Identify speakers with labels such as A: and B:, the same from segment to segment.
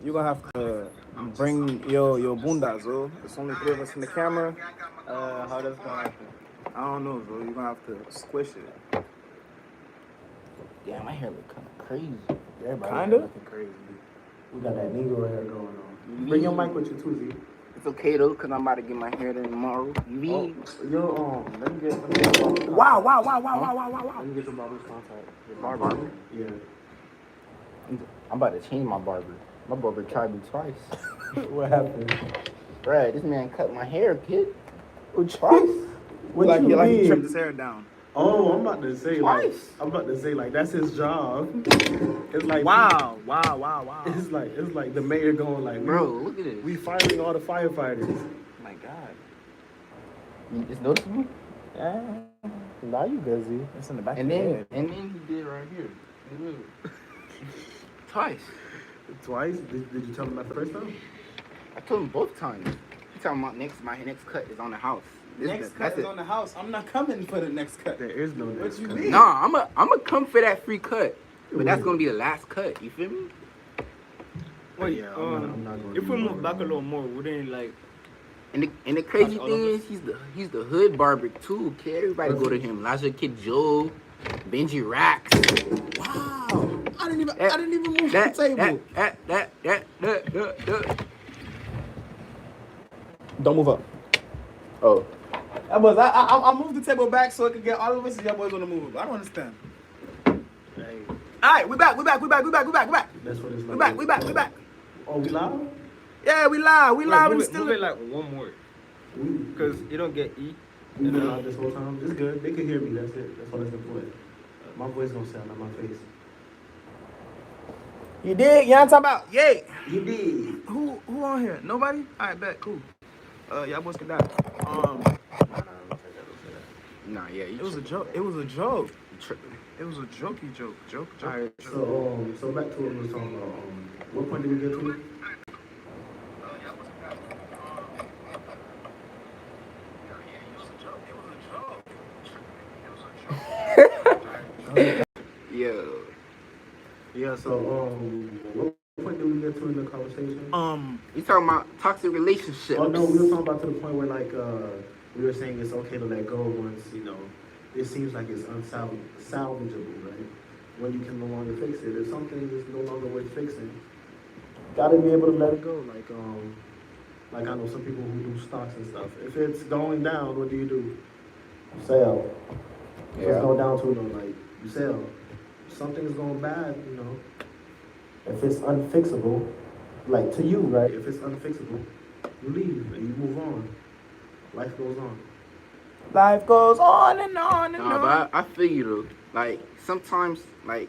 A: you're gonna have to bring your bundas, bro. There's only three of us in the camera.
B: How that's gonna happen?
A: I don't know, bro. You're gonna have to squish it.
C: Damn, my hair look kind of crazy.
B: Everybody
A: Kinda?
B: looking crazy. We got that Negro hair going on. Bring your mic with you too, Z.
C: It's okay though, cause I'm about to get my hair done tomorrow.
B: Oh, yo, let me get
A: Wow.
B: Let me get your barber's contact. Your barber? Yeah.
C: I'm about to change my barber. My barber tried me twice.
B: What happened?
C: Bruh, this man cut my hair, kid.
B: Twice? What
A: Like,
B: you mean?
A: he trimmed his hair down.
B: Oh, I'm about to say
C: Twice.
B: like that's his job. It's like
A: Wow.
B: It's like the mayor going like,
C: Bro, look at this.
B: We firing all the firefighters.
A: Oh my God.
C: It's noticeable.
B: Yeah. Now you busy.
A: It's in the back
C: And
A: of the
C: then
A: head.
C: he did right here. Twice.
B: Twice? Did you tell him that the first time?
C: I told him both times. He talking about my next cut is on the house.
A: Next cut is on the house. I'm not coming for the next cut.
B: There is no next
A: you
B: cut.
A: mean?
C: Nah, I'ma come for that free cut. But that's gonna be the last cut. You feel me?
D: Wait,
B: Yeah, I'm not going
D: if we move back a little more, wouldn't like?
C: And the crazy
D: All of
C: thing is he's the hood barber too. Kid, everybody go to him. Elijah Kid Joe, Benji Rax.
A: Wow. I didn't even move the table.
C: That.
A: Don't move up.
C: Oh.
A: That was I moved the table back so it could get all of us. Y'all boys on the move. I don't understand.
B: Hey,
A: All right, we back.
B: that's what it's like.
A: We back.
B: Oh, we live?
A: Yeah, we live. We live and
D: Move
A: still.
D: it like one more, cause you don't get E.
B: We've been live this whole time. It's good. They can hear me. That's it. That's all that's important. My voice gonna sound on my face.
A: You did? You know what I'm talking about? Yay.
B: You did.
A: Who on here? Nobody? All right, bet. Cool. Y'all boys can die.
C: Nah, yeah.
A: It was a joke. It was a joke.
C: You tripping.
A: It was a jokey joke. Joke.
B: Alright, so back to what we were talking about. What point did we get to?
C: Yo.
B: Yeah, so what point did we get to in the conversation?
C: You talking about toxic relationships?
B: Oh no, we were talking about to the point where like we were saying it's okay to let go once, it seems like it's unsalvageable, right? When you can no longer fix it. If something is no longer worth fixing, gotta be able to let it go. Like I know some people who do stocks and stuff. If it's going down, what do? You sell. If it's going down to like you sell. If something's going bad, if it's unfixable, like to you, right? If it's unfixable, you leave and you move on. Life goes on.
A: Life goes on and on and
C: Nah,
A: on.
C: but I feel you though. Like sometimes, like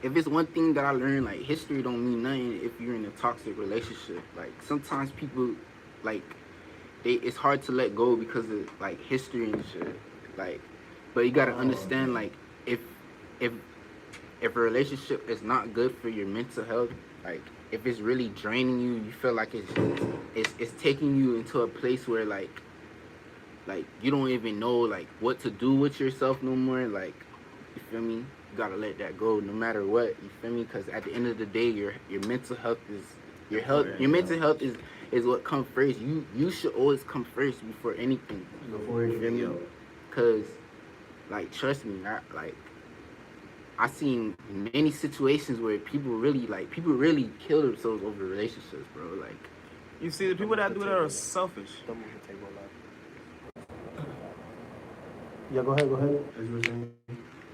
C: if it's one thing that I learned, like history don't mean nothing if you're in a toxic relationship. Like sometimes people, like it's hard to let go because of like history and shit. Like, but you gotta understand, like if a relationship is not good for your mental health, like if it's really draining you, you feel like it's taking you into a place where like you don't even know like what to do with yourself no more. Like, you feel me? You gotta let that go no matter what. You feel me? Because at the end of the day, your mental health is your mental health is what comes first. You should always come first before anything.
B: Before
C: You feel me? Cause like trust me, I seen many situations where people really kill themselves over relationships, bro. Like,
A: You see, the people that do that are selfish.
B: Don't move the table left. Yeah, go ahead. As you were saying.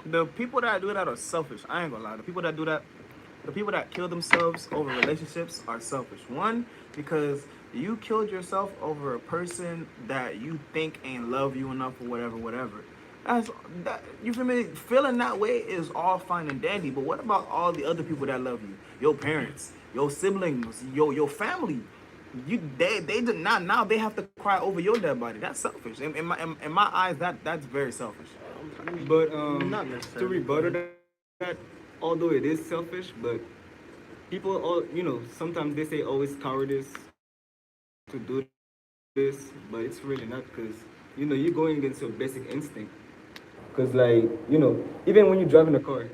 A: The people that do that are selfish. I ain't gonna lie. The people that kill themselves over relationships are selfish. One, because you killed yourself over a person that you think ain't love you enough or whatever. You feel me? Feeling that way is all fine and dandy, but what about all the other people that love you? Your parents, your siblings, your family. They did not, now they have to cry over your dead body. That's selfish. In my eyes, that's very selfish.
D: But
B: Not
D: to
B: necessarily.
D: rebuttal that, although it is selfish, but people sometimes they say always cowardice to do this, but it's really not, because you're going against your basic instinct. Because like even when you're driving a car,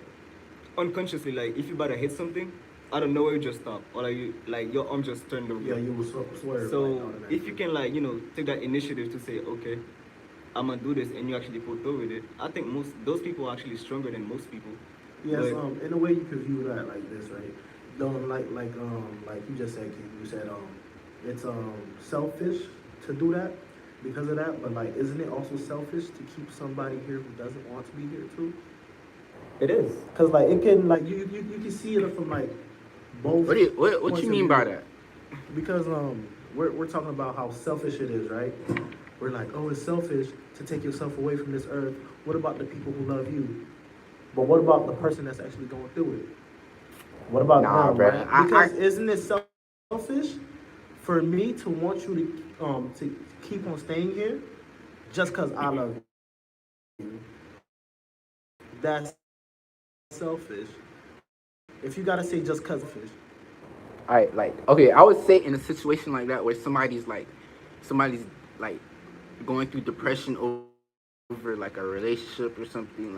D: unconsciously, like if you about to hit something, out of nowhere you just stop, or like your arm just turned over.
B: Yeah, you will swerve.
D: So
B: like, automatically.
D: if you can like take that initiative to say, okay, I'm gonna do this, and you actually pull through with it, I think most those people are actually stronger than most people.
B: Yes,
D: But
B: in a way you could view that like this, right? Don't like you just said, King. You said it's selfish to do that because of that, but like isn't it also selfish to keep somebody here who doesn't want to be here too?
D: it is.
B: Cause like it can like you can see it from like both.
C: What
B: points
C: you
B: of
C: mean
B: view.
C: by that?
B: Because we're talking about how selfish it is, right? We're like, oh, it's selfish to take yourself away from this earth. What about the people who love you? But what about the person that's actually going through it? What about
C: Nah,
B: them,
C: bruh.
B: right? Because isn't it selfish for me to want you to keep on staying here just because I love you? That's selfish. If you gotta say just cause fish.
C: Okay, I would say in a situation like that where somebody's like going through depression over like a relationship or something,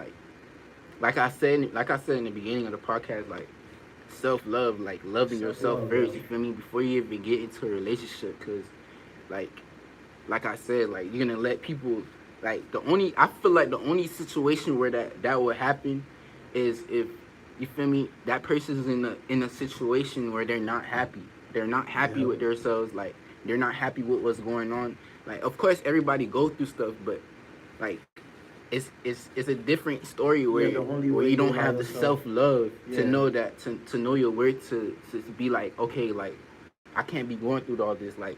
C: like I said in the beginning of the podcast, like self love, like loving yourself
B: Self-love,
C: first.
B: yeah.
C: You feel me? Before you even get into a relationship, because like like I said, like you're gonna let people I feel like the only situation where that would happen is if you feel me, that person's in a situation where they're not happy. They're not happy
B: Yeah.
C: with themselves, like they're not happy with what's going on. Like of course everybody go through stuff, but like it's a different story
B: Yeah, the only
C: where
B: way
C: you
B: you
C: don't
B: allow
C: have the
B: yourself.
C: self love to
B: Yeah.
C: know that to know your worth to be like, okay, like I can't be going through all this. Like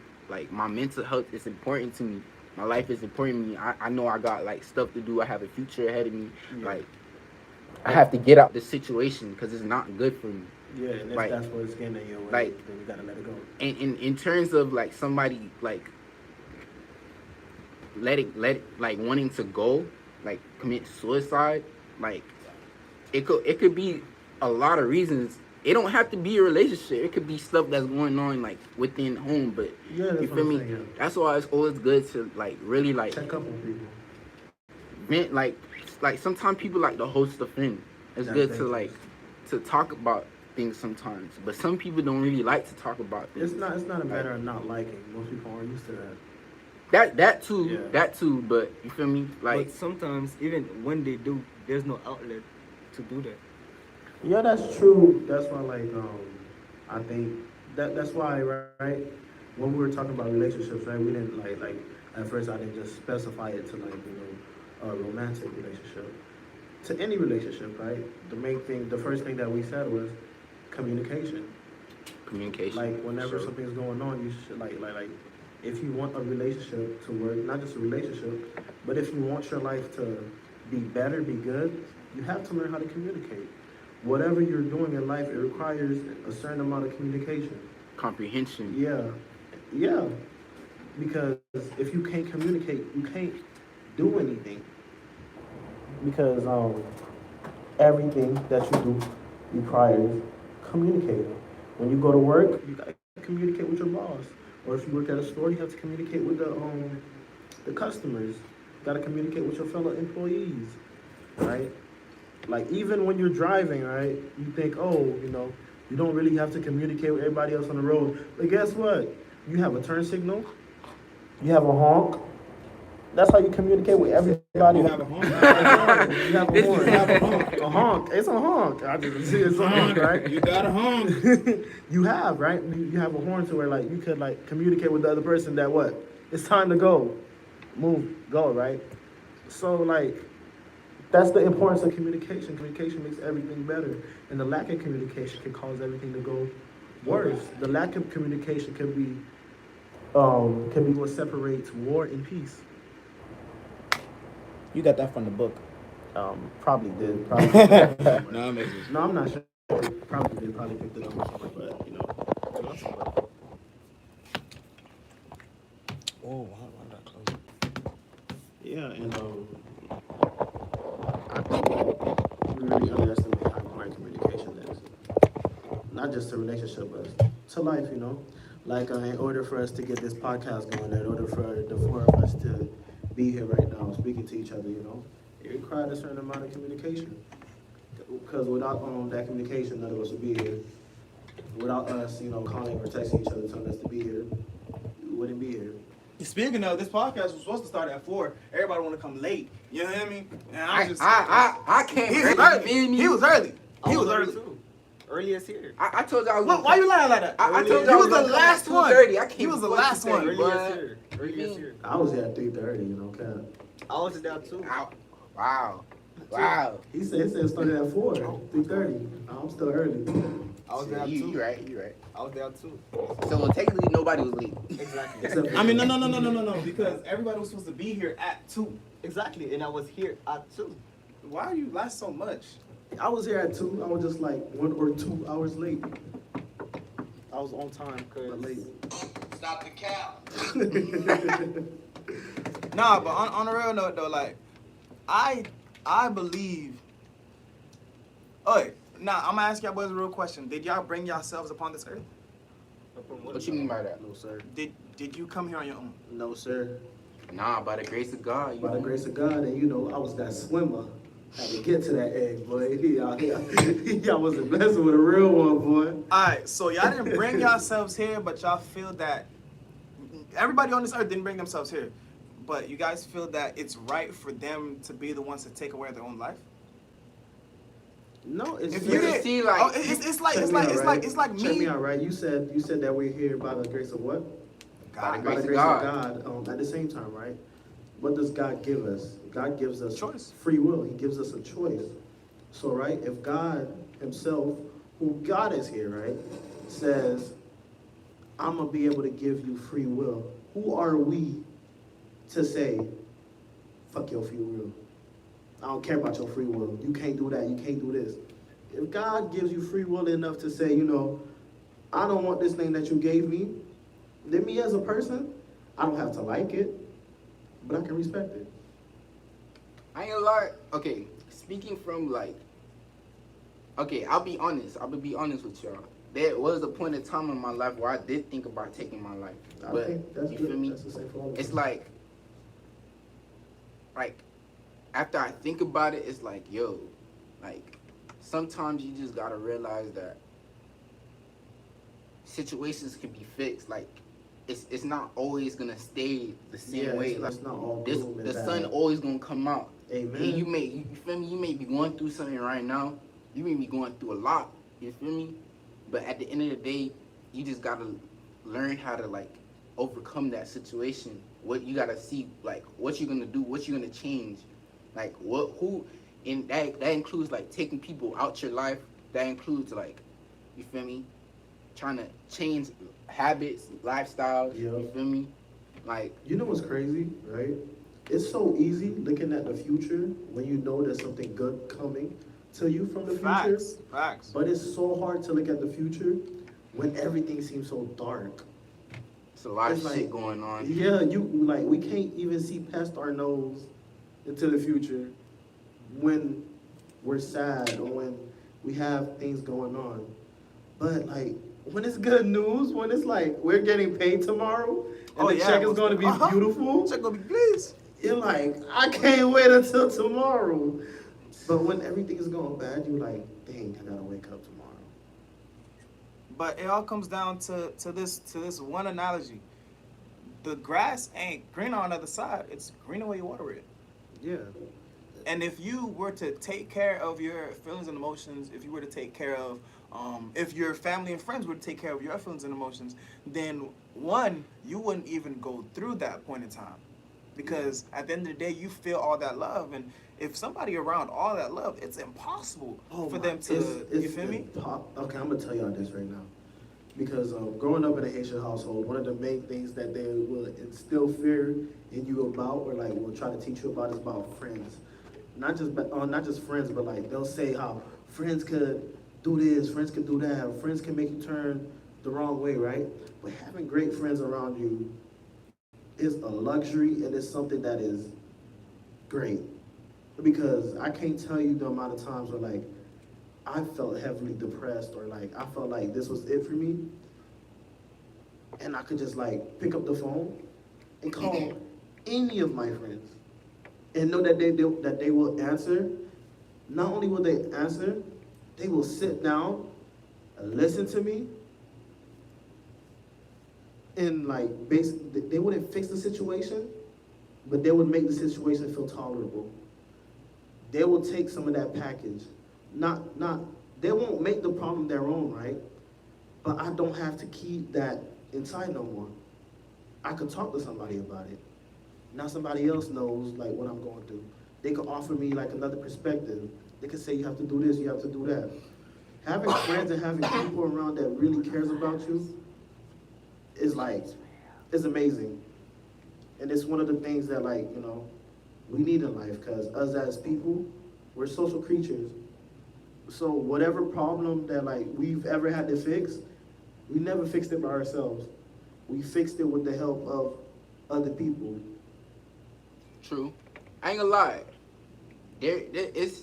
C: my mental health is important to me. My life is important to me. I know I got like stuff to do. I have a future ahead of me.
B: Yeah.
C: Like I have to get out this situation because it's not good for me.
B: Yeah, and if
C: Like
B: that's what's getting in your way,
C: like
B: then you gotta let it go.
C: in terms of like somebody like like wanting to go like commit suicide, like it could be a lot of reasons. It don't have to be a relationship. It could be stuff that's going on like within home. But
B: Yeah, that's
C: you
B: what
C: feel
B: I'm
C: me?
B: saying. Yeah.
C: That's why it's always good to like really like
B: Check up on people.
C: vent. Like sometimes people like to host a friend. It's
B: That's
C: good to
B: dangerous.
C: like to talk about things sometimes. But some people don't really like to talk about things.
B: It's not a matter of not liking. Most people aren't used to that.
C: That too.
B: Yeah.
C: That too. But you feel me? Like
D: But sometimes even when they do, there's no outlet to do that.
B: Yeah, that's true. That's why I think that's why right when we were talking about relationships, right, we didn't like at first I didn't just specify it to a romantic relationship. To any relationship, right? The first thing that we said was communication.
C: communication.
B: Like whenever
C: Sure.
B: something's going on, you should if you want a relationship to work, not just a relationship, but if you want your life to be better, be good, you have to learn how to communicate. Whatever you're doing in life, it requires a certain amount of communication.
C: Comprehension.
B: Yeah, yeah. Because if you can't communicate, you can't do anything. Because everything that you do requires communicating. When you go to work, you gotta communicate with your boss. Or if you work at a store, you have to communicate with the customers. You gotta communicate with your fellow employees, right? Like even when you're driving, right? You think, oh, you don't really have to communicate with everybody else on the road. But guess what? You have a turn signal. You have a honk. That's how you communicate with everybody.
A: You have a horn.
B: You have a horn. You have a honk. A honk. It's a honk. I just see it's a honk, right?
A: You got a honk.
B: You have, right? You have a horn to where like you could like communicate with the other person that what? It's time to go. Move, go, right? So like that's the importance of communication. Communication makes everything better. And the lack of communication can cause everything to go worse. The lack of communication can be what separates war and peace.
A: You got that from the book.
B: Probably did. Probably did.
A: No, it makes sense.
B: No, I'm not sure. Probably did. Probably picked it up somewhere, but
A: Oh, how did I close it?
B: yeah, and I think we really underestimate how important communication is. Not just to relationship, but to life. Like in order for us to get this podcast going, in order for the four of us to be here right now speaking to each other, it required a certain amount of communication. Because without that communication, none of us would be here. without us, calling or texting each other telling us to be here, we wouldn't be here.
A: Speaking of, this podcast was supposed to start at 4. Everybody want to come late. You know what I mean? And
C: I came
A: he was
C: early.
A: early.
C: You feel me?
A: He was early.
D: I
A: He was early.
D: too. Earliest here.
C: I told you I was.
A: What, why you lying like that?
C: I told you
A: He
C: I
A: was
C: was
A: the last one.
C: 2:30. I came
A: He was the
C: before
A: last
C: 2:30,
A: one.
C: bro.
D: Earliest here. Earliest here.
B: I was here at 3:30, cap.
D: I was there too.
C: Wow. Wow.
B: He said it started at 4, 3:30. I'm still early.
D: I was there too.
C: You right. You right.
D: I was there too.
C: So technically nobody was late.
D: Exactly.
B: Except for
A: I mean, no, because everybody was supposed to be here at 2.
D: Exactly. And I was here at 2.
A: Why are you last so much?
B: I was here at 2. I was just like 1 or 2 hours late.
D: I was on time
B: But
D: because
B: late.
E: Stop the cap.
A: Nah, but on a real note though, like, I believe. Oh, now I'm gonna ask y'all boys a real question. Did y'all bring yourselves upon this earth?
C: What you mean by that?
B: No, sir.
A: Did you come here on your own?
B: No, sir.
C: Nah, by the grace of God.
B: By the grace of God, and I was that swimmer. Had to get to that egg, boy. Y'all wasn't messing with a real one, boy.
A: Alright, so y'all didn't bring yourselves here, but y'all feel that everybody on this earth didn't bring themselves here. But you guys feel that it's right for them to be the ones to take away their own life?
B: No, it's
A: If
C: you
A: you
C: didn't
A: did,
C: see, like-
A: oh, it's like
B: Check me
A: me.
B: out, right? You said that we're here by the grace of what?
C: By the
B: By
C: grace
B: the
C: of
B: grace
C: God.
B: of God. At the same time, right? What does God give us? God gives us
A: Choice.
B: free will. He gives us a choice. So, right, if God himself, who God is here, right, says, I'm going to be able to give you free will, who are we to say, fuck your free will? I don't care about your free will. You can't do that. You can't do this. If God gives you free will enough to say, I don't want this thing that you gave me, then me as a person, I don't have to like it, but I can respect it.
C: I ain't gonna lie. Okay, speaking from I'll be honest. I will be honest with y'all. There was a point in time in my life where I did think about taking my life. But
B: think that's
C: you
B: good.
C: feel me?
B: That's the same for all of
C: It's
B: us.
C: like after I think about it, it's like, yo, sometimes you just gotta realize that situations can be fixed. Like, it's not always gonna stay the same way.
B: It's not all
C: This,
B: gloom and
C: the
B: bad.
C: sun always gonna come out.
B: Amen.
C: And you feel me? You may be going through something right now. You may be going through a lot. You feel me? But at the end of the day, you just gotta learn how to overcome that situation. What you gotta see, what you're gonna do, what you're gonna change, and that includes taking people out your life. That includes you feel me? Trying to change habits, lifestyles.
B: Yeah.
C: You feel me?
B: You know what's crazy, right? It's so easy looking at the future when you know there's something good coming to you from the future.
A: Facts.
B: But it's so hard to look at the future when everything seems so dark.
C: It's a lot
B: It's
C: of
B: like-
C: shit going on.
B: Yeah, we can't even see past our nose into the future when we're sad or when we have things going on. But when it's good news, when it's we're getting paid tomorrow and the check is going to be beautiful,
A: Check gonna be please.
B: you're I can't wait until tomorrow. But when everything is going bad, you're dang, I gotta wake up tomorrow.
A: But it all comes down to this one analogy. The grass ain't greener on the other side. It's greener where you water it.
B: Yeah.
A: And if you were to take care of your feelings and emotions, if you were to take care of, if your family and friends were to take care of your feelings and emotions, then one, you wouldn't even go through that point in time. Because at the end of the day, you feel all that love. And if somebody around all that love, it's impossible for them to, you feel me?
B: Okay, I'm going to tell y'all this right now. Because growing up in a Haitian household, one of the main things that they will instill fear in you about, or will try to teach you about, is about friends. Not just friends, but they'll say how friends could do this, friends could do that, friends can make you turn the wrong way, right? But having great friends around you is a luxury, and it's something that is great. Because I can't tell you the amount of times where I felt heavily depressed, or I felt like this was it for me, and I could just pick up the phone and call any of my friends and know that they will answer. Not only will they answer, they will sit down and listen to me and like basically they wouldn't fix the situation, but they would make the situation feel tolerable. They will take some of that package. Not they won't make the problem their own, right? But I don't have to keep that inside no more. I could talk to somebody about it. Now somebody else knows like what I'm going through. They could offer me like another perspective. They could say you have to do this, you have to do that. Having friends and having people around that really cares about you is like is amazing. And it's one of the things that like, you know, we need in life because us as people, we're social creatures. So whatever problem that like we've ever had to fix, we never fixed it by ourselves. We fixed it with the help of other people.
C: True. I ain't gonna lie. It's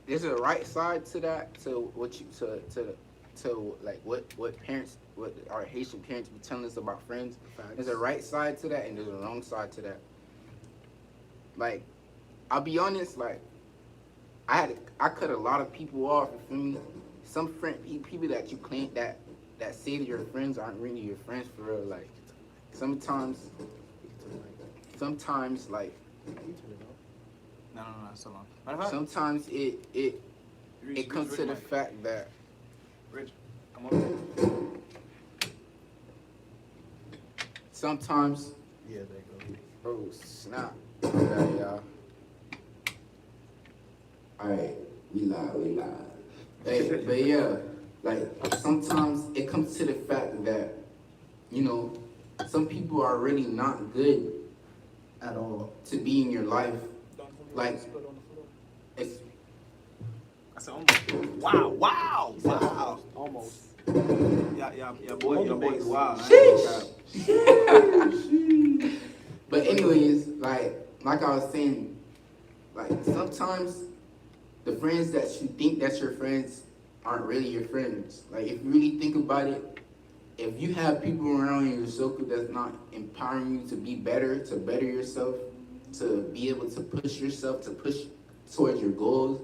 C: there's a right side to that, to what you to like what parents, what our Haitian parents be telling us about friends.
B: Facts.
C: There's a right side to that and there's a wrong side to that. Like, I'll be honest, like I cut a lot of people off, you feel me? Some people that you claim that say that your friends aren't really your friends for real. Like sometimes like
A: No, so long. Matter of fact,
C: sometimes it
A: Reach,
C: comes
A: Rich,
C: to the
A: Mike.
C: fact that
A: Rich, come on.
C: sometimes
B: Yeah, there you
C: oh snap. Okay, y'all. Alright, we live. Hey, but yeah, like sometimes it comes to the fact that, you know, some people are really not good
B: go. At all.
C: to be in your life. Like it's
A: I said almost. Wow.
B: Almost.
A: Yeah, boy, your boy's wild.
C: but anyways, like I was saying, like sometimes the friends that you think that's your friends aren't really your friends. Like if you really think about it, if you have people around in your circle that's not empowering you to be better, to better yourself, to be able to push yourself, to push towards your goals,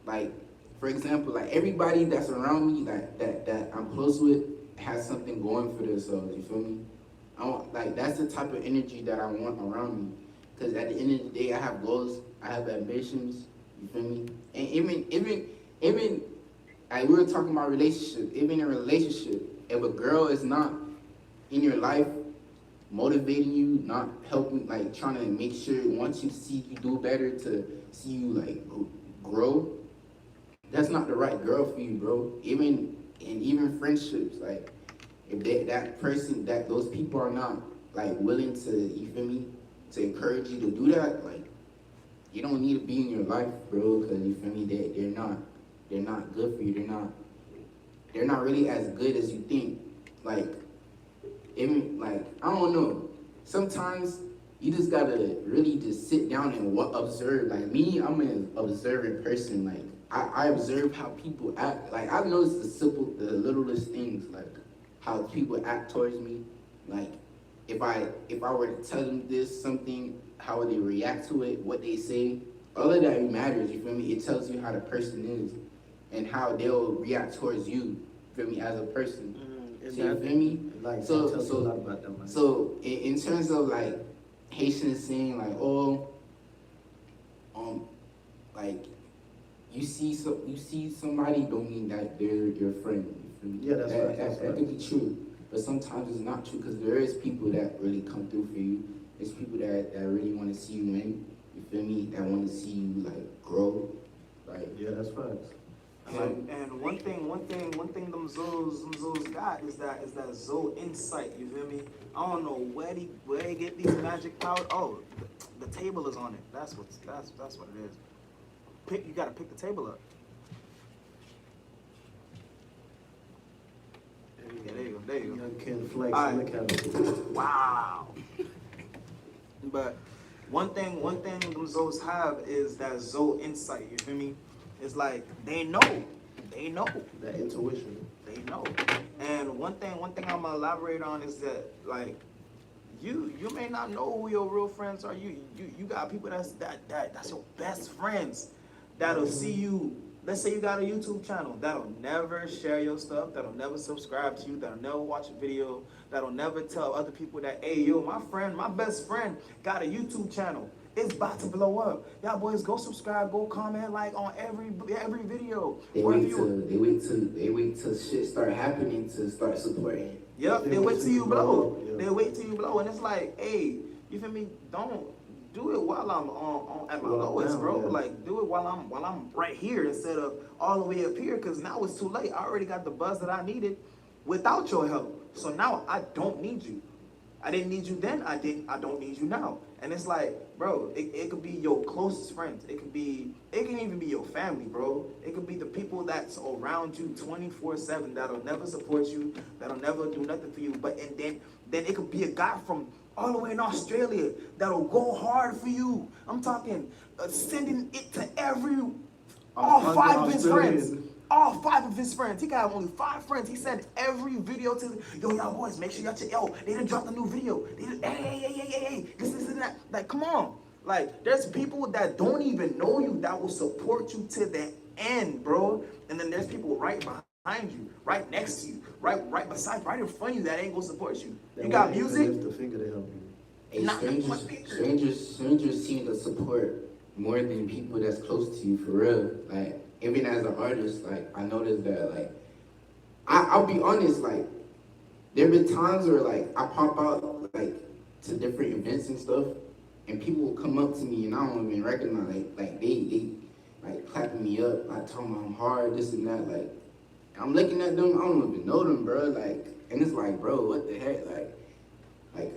C: like for example, like everybody that's around me, like that I'm close with, has something going for themselves. You feel me? I want, like that's the type of energy that I want around me. Cause at the end of the day, I have goals, I have ambitions. You feel me? And even like we were talking about relationship. Even in a relationship, if a girl is not in your life, motivating you, not helping, like trying to make sure wants you to see you do better, to see you like grow, that's not the right girl for you, bro. Even friendships, like if that person, that those people are not like willing to, you feel me, to encourage you to do that, like you don't need to be in your life, bro. Because you feel me, they're not good for you. They're not really as good as you think. Like even like I don't know. Sometimes you just gotta really just sit down and observe. Like me, I'm an observant person. Like I observe how people act. Like I've noticed the littlest things, like how people act towards me. Like if I were to tell them something, how would they react to it, what they say. All of that matters, you feel me? It tells you how the person is and how they'll react towards you, you feel me, as a person. So you feel me?
B: Like
C: So-
B: that tells
C: so-
B: you a lot about them. Like.
C: So in terms of like Haitians saying like, oh, like you see somebody don't mean that they're your friend. You feel me?
B: Yeah, that's right.
C: That could be true, but sometimes it's not true because there is people that really come through for you. There's people that really want to see you win. You feel me? That want to see you like grow. Like
B: Yeah, that's facts.
A: And one thing them Zoes got is that Zoe insight. You feel me? I don't know where they get these magic powers. Oh, the table is on it. That's what it is. You gotta pick the table up. Yeah, there you go.
B: YOUNGKEN flex.
A: All right.
B: Look at him.
A: Wow. But one thing them Zoes have is that Zoe insight. You feel me? It's like they know.
B: That intuition.
A: They know. And one thing I'm gonna elaborate on is that like you may not know who your real friends are. You got people that's your best friends that'll see you Let's say you got a YouTube channel that'll never share your stuff, that'll never subscribe to you, that'll never watch a video, that'll never tell other people that, hey, yo, my best friend got a YouTube channel. It's about to blow up. Y'all boys go subscribe, go comment, like on every video.
C: They wait till shit start happening to start supporting.
A: Yep, they wait till you blow.
B: Yeah.
A: They wait till you blow, and it's like, hey, you feel me? Don't do it while I'm on at my
B: While I'm
A: lowest,
B: down,
A: bro.
B: yeah.
A: Like, do it while I'm right here instead of all the way up here, because now it's too late. I already got the buzz that I needed without your help. So now I don't need you. I didn't need you then. I don't need you now. And it's like, bro, it could be your closest friends. It can even be your family, bro. It could be the people that's around you 24/7 that'll never support you, that'll never do nothing for you. But and then it could be a guy from all the way in Australia that'll go hard for you. I'm talking sending it to all five of his friends. All five of his friends. He got only 5 friends. He sent every video to y'all boys, make sure y'all check. Yo, they done dropped a new video. Hey, this and that. Like, come on. Like, there's people that don't even know you that will support you to the end, bro. And then there's people right behind you, right next to you, right beside, right in front of you that ain't gonna support you. You got music?
B: Lift the finger to help you.
C: Hey,
A: Not
C: strangers seem to support more than people that's close to you for real. Like, even as an artist, like, I noticed that, like, I'll be honest, like, there been times where, like, I pop out, like, to different events and stuff, and people will come up to me and I don't even recognize, like they like clapping me up, like telling me I'm hard, this and that, like, I'm looking at them, I don't even know them, bro, like, and it's like, bro, what the heck, like,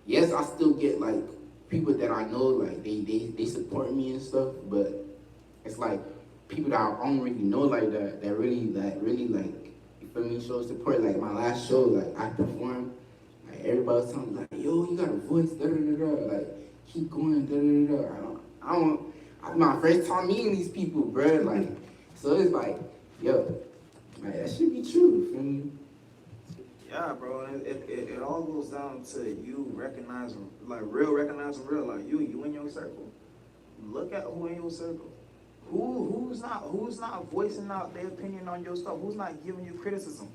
C: yes, I still get, like, people that I know, like, they support me and stuff, but it's like, people that I don't really know like that really, like, you feel me, show support. Like, my last show, like, I performed, like, everybody was telling me, like, yo, you got a voice, da-da-da-da, like, keep going, da-da-da-da. I don't, my first time meeting these people, bro, like, so it's like, yo, like, that should be true, you feel me?
A: Yeah, bro. It all goes down to you recognizing, like, recognizing real, like, you in your circle. Look at who in your circle. Who's not voicing out their opinion on your stuff? Who's not giving you criticism?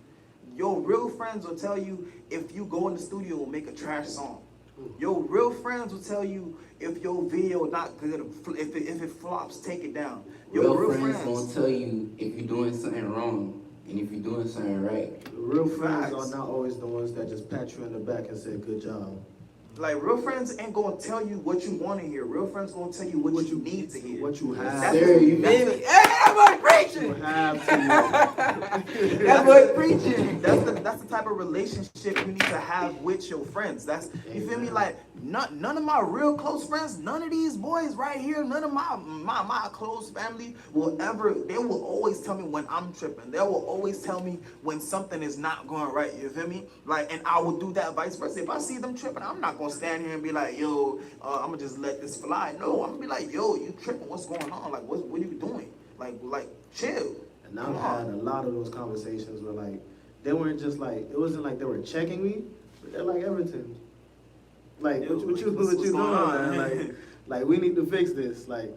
A: Your real friends will tell you if you go in the studio and make a trash song. Your real friends will tell you if your video not good, if it flops, take it down. Your
C: real friends won't tell you if you're doing something wrong and if you're doing something right.
B: Real friends
A: Facts.
B: are not always the ones that just pat you in the back and say, good job.
A: Like, real friends ain't gonna tell you what you want to hear. Real friends gonna tell you what you need to hear.
B: What you have.
A: That's
C: Sir, you
A: that's
C: feel
A: the-
C: me? Hey, that boy
B: You
C: preaching!
B: have to.
C: That boy preaching!
A: That's the type of relationship you need to have with your friends. That's, you feel me? Like, none of my real close friends, none of these boys right here, none of my close family they will always tell me when I'm tripping. They will always tell me when something is not going right. You feel me? Like, and I will do that vice versa. If I see them tripping, I'm not gonna stand here and be like, yo, I'm gonna just let this fly. No, I'm gonna be like, yo, you tripping? What's going on? Like, what are you doing? Like, chill.
B: And I've had a lot of those conversations where, like, they weren't just like, it wasn't like they were checking me, but they're like, everything. Like,
A: Yo,
B: what you
A: what's
B: doing,
A: going on?
B: man? Like, we need to fix this. Like,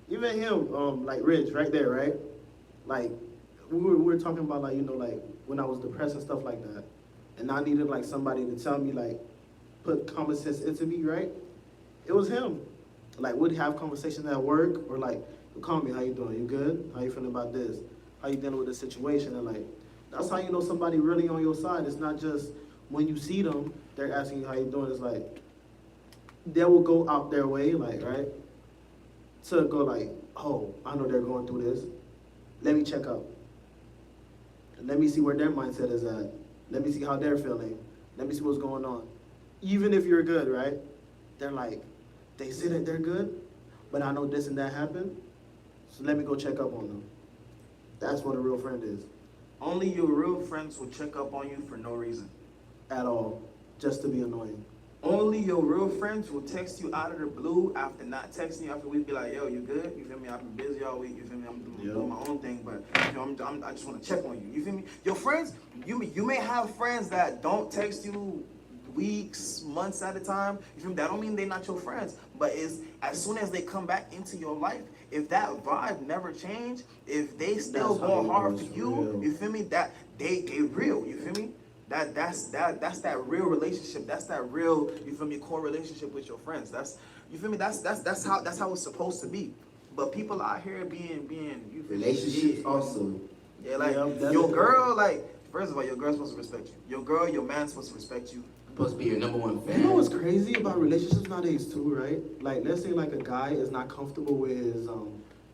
B: even him, like Rich, right there, right? Like, we were talking about, like, you know, like, when I was depressed and stuff like that, and I needed, like, somebody to tell me, like, put common sense into me, right? It was him. Like, we'd have conversations at work, or like, call me, how you doing? You good? How you feeling about this? How you dealing with this situation? And like, that's how you know somebody really on your side. It's not just when you see them, they're asking you how you doing. It's like, they will go out their way, like, right? To go like, oh, I know they're going through this. Let me check out. Let me see where their mindset is at. Let me see how they're feeling. Let me see what's going on. Even if you're good, right? They're like, they say that they're good, but I know this and that happened, so let me go check up on them. That's what a real friend is.
A: Only your real friends will check up on you for no reason.
B: At all. Just to be annoying.
A: Only your real friends will text you out of the blue after not texting you after a week, be like, yo, you good? You feel me? I've been busy all week, you feel me? I'm doing my own thing, but you know, I just want to check on you. You feel me? Your friends, you may have friends that don't text you weeks, months at a time. You feel me? That don't mean they're not your friends, but is as soon as they come back into your life, if that vibe never change, if they still
B: That's how
A: going
B: you
A: hard
B: know
A: for
B: it's
A: you,
B: real.
A: you feel me? That they real. You feel me? That's that real relationship. That's that real, you feel me, core relationship with your friends. That's, you feel me? That's how it's supposed to be. But people out here being you feel me?
C: Relationships also.
A: Yeah, like
B: Yeah, that's
A: your
B: it.
A: girl, like first of all, your girl's supposed to respect you. Your girl, your man's supposed to respect you.
C: Supposed to be your number one fan.
B: You know what's crazy about relationships nowadays too, right? Like, let's say like a guy is not comfortable with his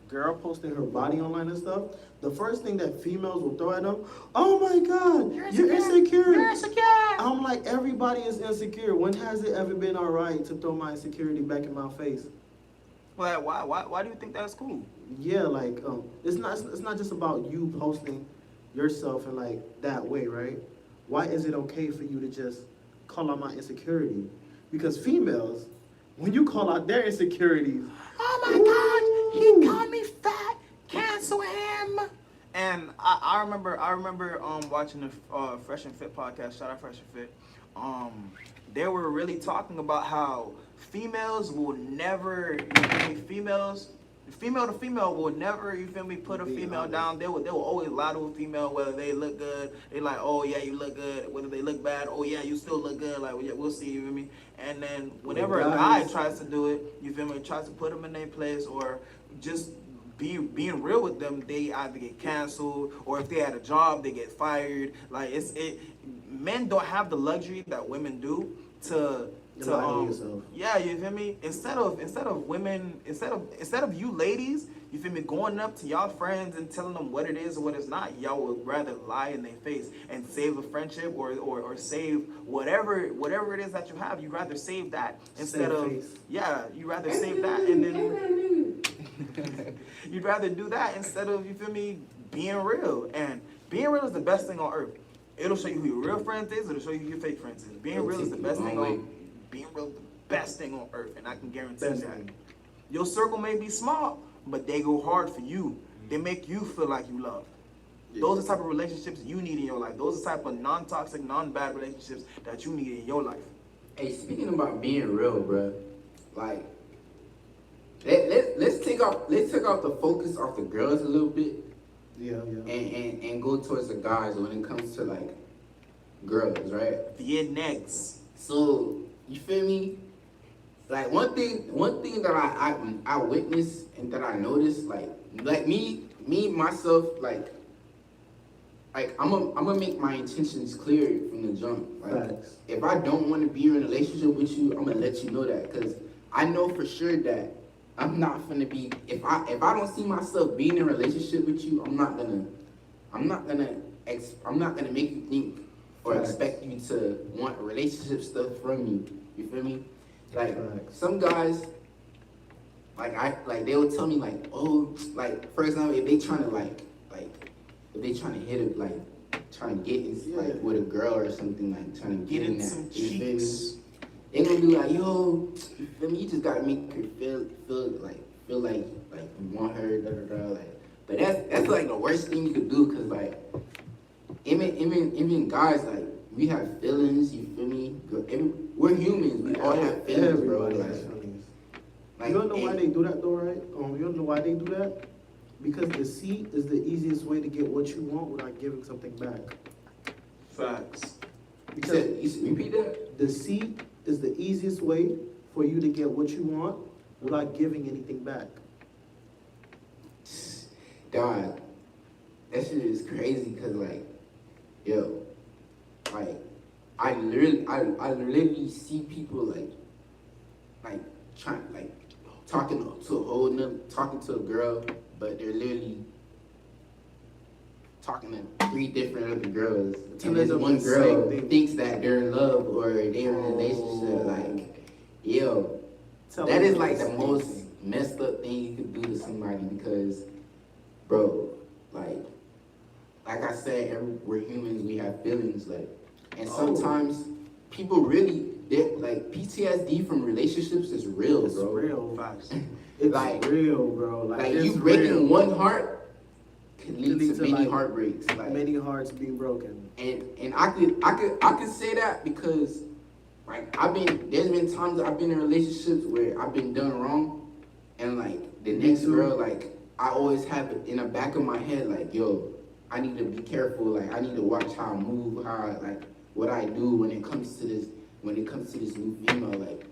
B: girl posting her body online and stuff. The first thing that females will throw at him, oh my God, you're insecure. You're insecure. I'm like, everybody is insecure. When has it ever been all right to throw my insecurity back in my face?
A: Well, why do you think that's cool?
B: Yeah, like it's not just about you posting yourself in like that way, right? Why is it okay for you to just call out my insecurity? Because females, when you call out their insecurities,
A: Oh my God, he called me fat. Cancel him. And I remember watching the Fresh and Fit podcast. Shout out Fresh and Fit. They were really talking about how females will never, you feel me, female to female will never, you feel me, put a
B: Be
A: female
B: honest.
A: down. They will always lie to a female, whether they look good, they like, oh yeah, you look good. Whether they look bad, oh yeah, you still look good. Like, well, yeah, we'll see, you feel me. And then whenever a guy
B: guys-
A: tries to do it, you feel me, tries to put them in their place or just being real with them, they either get canceled or if they had a job, they get fired. Like men don't have the luxury that women do to
B: lie to yourself.
A: yeah, you feel me? Instead of you ladies, you feel me, going up to y'all friends and telling them what it is or what it's not, y'all would rather lie in their face and save a friendship or save whatever it is that you have. You'd rather save that instead
B: Save
A: of
B: face.
A: yeah, you rather save that and then you'd rather do that instead of, you feel me, being real. And being real is the best thing on earth. It'll show you who your real friends is, it'll show you who your fake friends is. Being
C: It'll
A: real is
C: take
A: the
C: you a
A: best
C: long
A: thing
C: way.
A: on being real is the best thing on earth, and I can guarantee
B: Best
A: that.
B: thing.
A: Your circle may be small, but they go hard for you. They make you feel like you love. Those are the type of relationships you need in your life. Those are the type of non-toxic, non-bad relationships that you need in your life.
C: Hey, speaking about being real, bro, like let's take off the focus off the girls a little bit
B: Yeah.
C: and go towards the guys when it comes to like girls, right?
A: The next.
C: So you feel me? Like one thing that I witnessed and that I noticed, like me myself, like I'm gonna make my intentions clear from the jump. Like
B: Facts.
C: if I don't want to be in a relationship with you, I'm gonna let you know that, because I know for sure that I'm not gonna be, if I don't see myself being in a relationship with you, I'm not gonna make you think or
B: Facts.
C: expect you to want relationship stuff from me. You feel me? Like
B: Facts.
C: some guys, they would tell me like, oh, like for example, if they trying to hit it, like trying to get in, like with a girl or something, like trying to
A: Get
C: in
A: in
C: that,
A: some
C: you feel me?
A: cheeks.
C: They gonna be like, yo, you feel me? You just gotta make her feel like you want her, da da da. Like, but that's like the worst thing you could do, cause like even guys, like we have feelings. You feel me? We're humans. We all have feelings, bro.
B: Everybody
C: Like,
B: has feelings.
C: like,
B: You don't know why
C: and-
B: they do that though, right? You don't know why they do that? Because deceit is the easiest way to get what you want without giving something back.
A: Facts.
B: Because
C: repeat that.
B: deceit is the easiest way for you to get what you want without giving anything back.
C: Dog, that shit is crazy, cause like, yo, like I literally see people like trying, like talking to a girl, but they're literally talking to 3 different other girls,
B: To
C: and
B: let
C: this
B: them
C: one
B: say
C: girl
B: things.
C: thinks that they're in love or they're in a relationship. Like, yo,
B: Tell
C: that
B: them
C: is like the
B: things.
C: most messed up thing you could do to somebody, because, bro, like I said, we're humans, we have feelings, like, and
B: Oh.
C: sometimes people really, like, PTSD from relationships is real,
B: It's
C: bro.
B: real.
A: Facts.
B: It's
C: Like-
B: real, bro.
C: Like,
B: it's
C: you breaking
B: real.
C: one heart can lead
B: Lead
C: to
B: to,
C: many
B: like,
C: heartbreaks. Like,
B: Many hearts being broken.
C: and I could say that because like there's been times I've been in relationships where I've been done wrong, and like the next girl, like I always have it in the back of my head, like, yo, I need to be careful, like I need to watch how I move, how like what I do when it comes to this new female, like,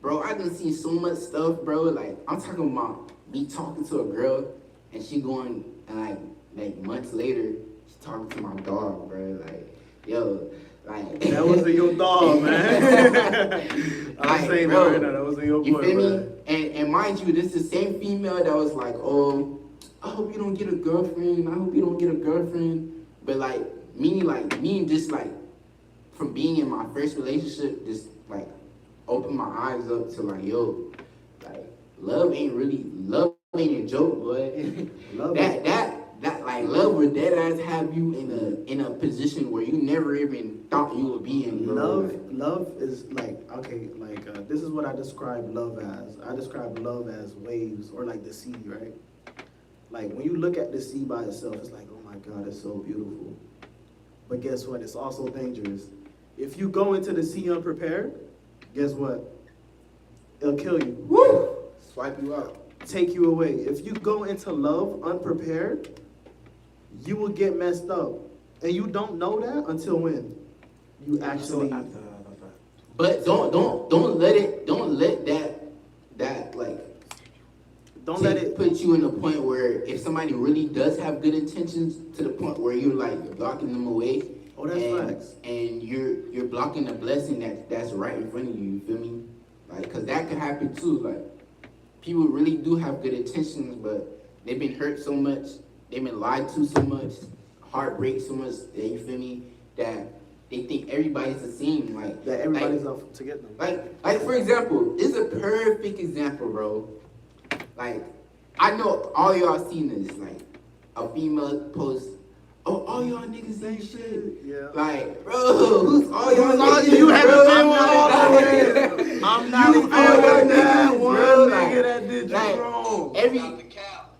C: bro, I done seen so much stuff, bro. Like I'm talking about me talking to a girl and she going and like months later she talking to my dog, bro. Like, yo, like
B: That wasn't your dog, man. I'm
C: like,
B: saying
C: bro,
B: that right now. That wasn't your boy,
C: you feel me?
B: bro.
C: And mind you, this is the same female that was like, oh, I hope you don't get a girlfriend. I hope you don't get a girlfriend. But like me just like from being in my first relationship, just like open my eyes up to like, yo, like love ain't a joke, boy.
B: Love
C: that like love will dead ass have you in a position where you never even thought you would be in. Bro.
B: Love is like, okay, like this is what I describe love as. I describe love as waves, or like the sea, right? Like when you look at the sea by itself, it's like, oh my God, it's so beautiful. But guess what? It's also dangerous. If you go into the sea unprepared, guess what? It'll kill you.
C: Woo! Swipe you out.
B: Take you away. If you go into love unprepared, you will get messed up. And you don't know that until when? You actually...
C: But don't let that like
B: Don't let it
C: put you in a point where if somebody really does have good intentions to the point where you're blocking them away.
B: Oh, that's facts.
C: And you're blocking the blessing that's right in front of you. You feel me? Like, cause that could happen too. Like, people really do have good intentions, but they've been hurt so much, they've been lied to so much, heartbreak so much. That, you feel me? That they think everybody's the same. Like
B: that everybody's up to get them.
C: Like for example, this is a perfect example, bro. Like, I know all y'all seen this. Like, a female post, oh, all y'all niggas ain't shit.
B: Yeah.
C: Like, bro, who's all y'all niggas?
B: You haven't
C: bro?
B: been with all of them. I'm not
C: You
B: with
C: all y'all
B: that
C: niggas,
B: one
C: bro.
B: nigga that did you
C: Like,
B: wrong.
C: every
E: Stop the cap.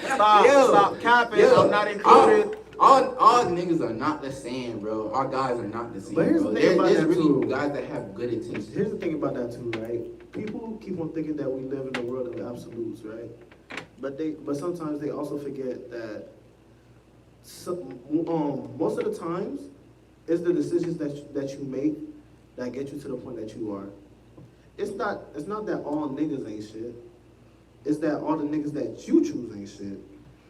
A: Stop capping. I'm not included.
C: all niggas are not the same, bro. All guys are not the same,
B: But here's
C: bro.
B: the thing about
C: There's
B: that,
C: really
B: too.
C: guys that have good intentions.
B: Here's the thing about that too, right? People keep on thinking that we live in a world of absolutes, right? But sometimes they also forget that most of the times it's the decisions that you make that get you to the point that you are. It's not that all niggas ain't shit. It's that all the niggas that you choose ain't shit.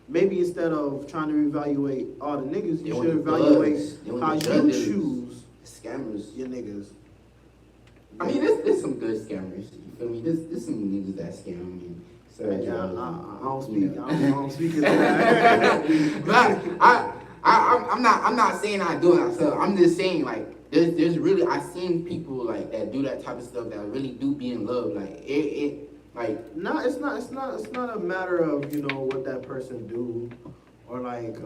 B: Maybe instead of trying to evaluate all the niggas, you should evaluate how you choose
C: scammers.
B: your niggas.
C: I mean, there's some good scammers. You feel me? There's some niggas that scam me. So
B: I don't speak. I don't speak as that.
C: but I'm not saying I do it myself. I'm just saying like there's really I've seen people like that do that type of stuff that really do be in love. Like it like
B: No, it's not a matter of, what that person do or like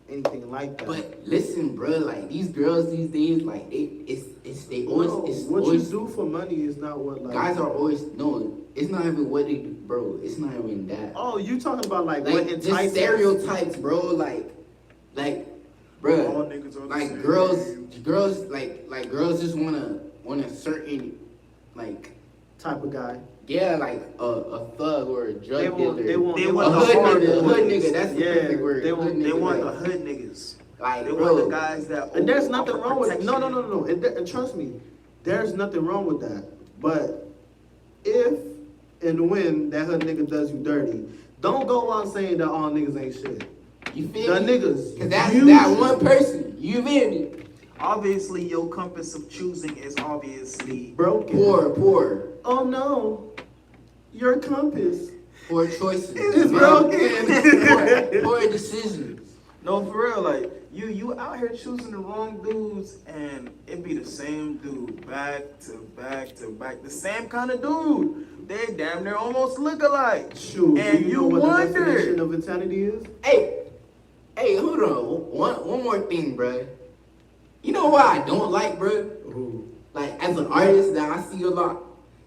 B: anything like that.
C: But listen, bro, like these girls these days, like they always
B: What
C: always,
B: you do for money is not what like
C: guys are always no. It's not even what they do, bro. It's not even that.
B: Oh, you talking about like what
C: Like just
B: entices?
C: stereotypes, bro. Like, bro.
A: All niggas are the
C: Like
A: same.
C: girls, like girls just want a certain, like,
B: type of guy.
C: yeah, like a thug or a drug
B: They
C: dealer.
B: want they want
A: They
B: they
C: a
A: want
B: want
A: the
C: hood
A: hard
C: nigga,
A: ones.
C: hood nigga. That's the
B: Yeah,
C: perfect word.
B: they
C: Hood
B: want-
C: nigga,
A: They want the
C: like,
A: hood niggas.
C: like,
A: They
C: bro.
A: want the guys that.
B: and there's nothing
A: offer
B: wrong with it. No,
A: protection.
B: and trust me, there's nothing wrong with that. But if and when that hood nigga does you dirty, don't go out saying that all niggas ain't shit.
C: You feel
B: The
C: me?
B: niggas.
C: Cause that's
B: You-
C: that one person. You feel me?
A: Obviously, your compass of choosing is obviously
B: Broken.
C: Poor
B: Oh no, your compass.
C: choices.
B: It's
C: man.
B: broken.
C: Poor decisions.
A: no, for real. Like you out here choosing the wrong dudes, and it be the same dude back to back to back, the same kind of dude. They damn near almost look alike.
B: Shoot,
A: And
B: do you
A: you
B: know what the
A: wonder.
B: definition of insanity is?
C: Hey, hold on. One more thing, bruh. You know what I don't like, bruh?
B: Ooh.
C: Like, as an artist that I see a lot,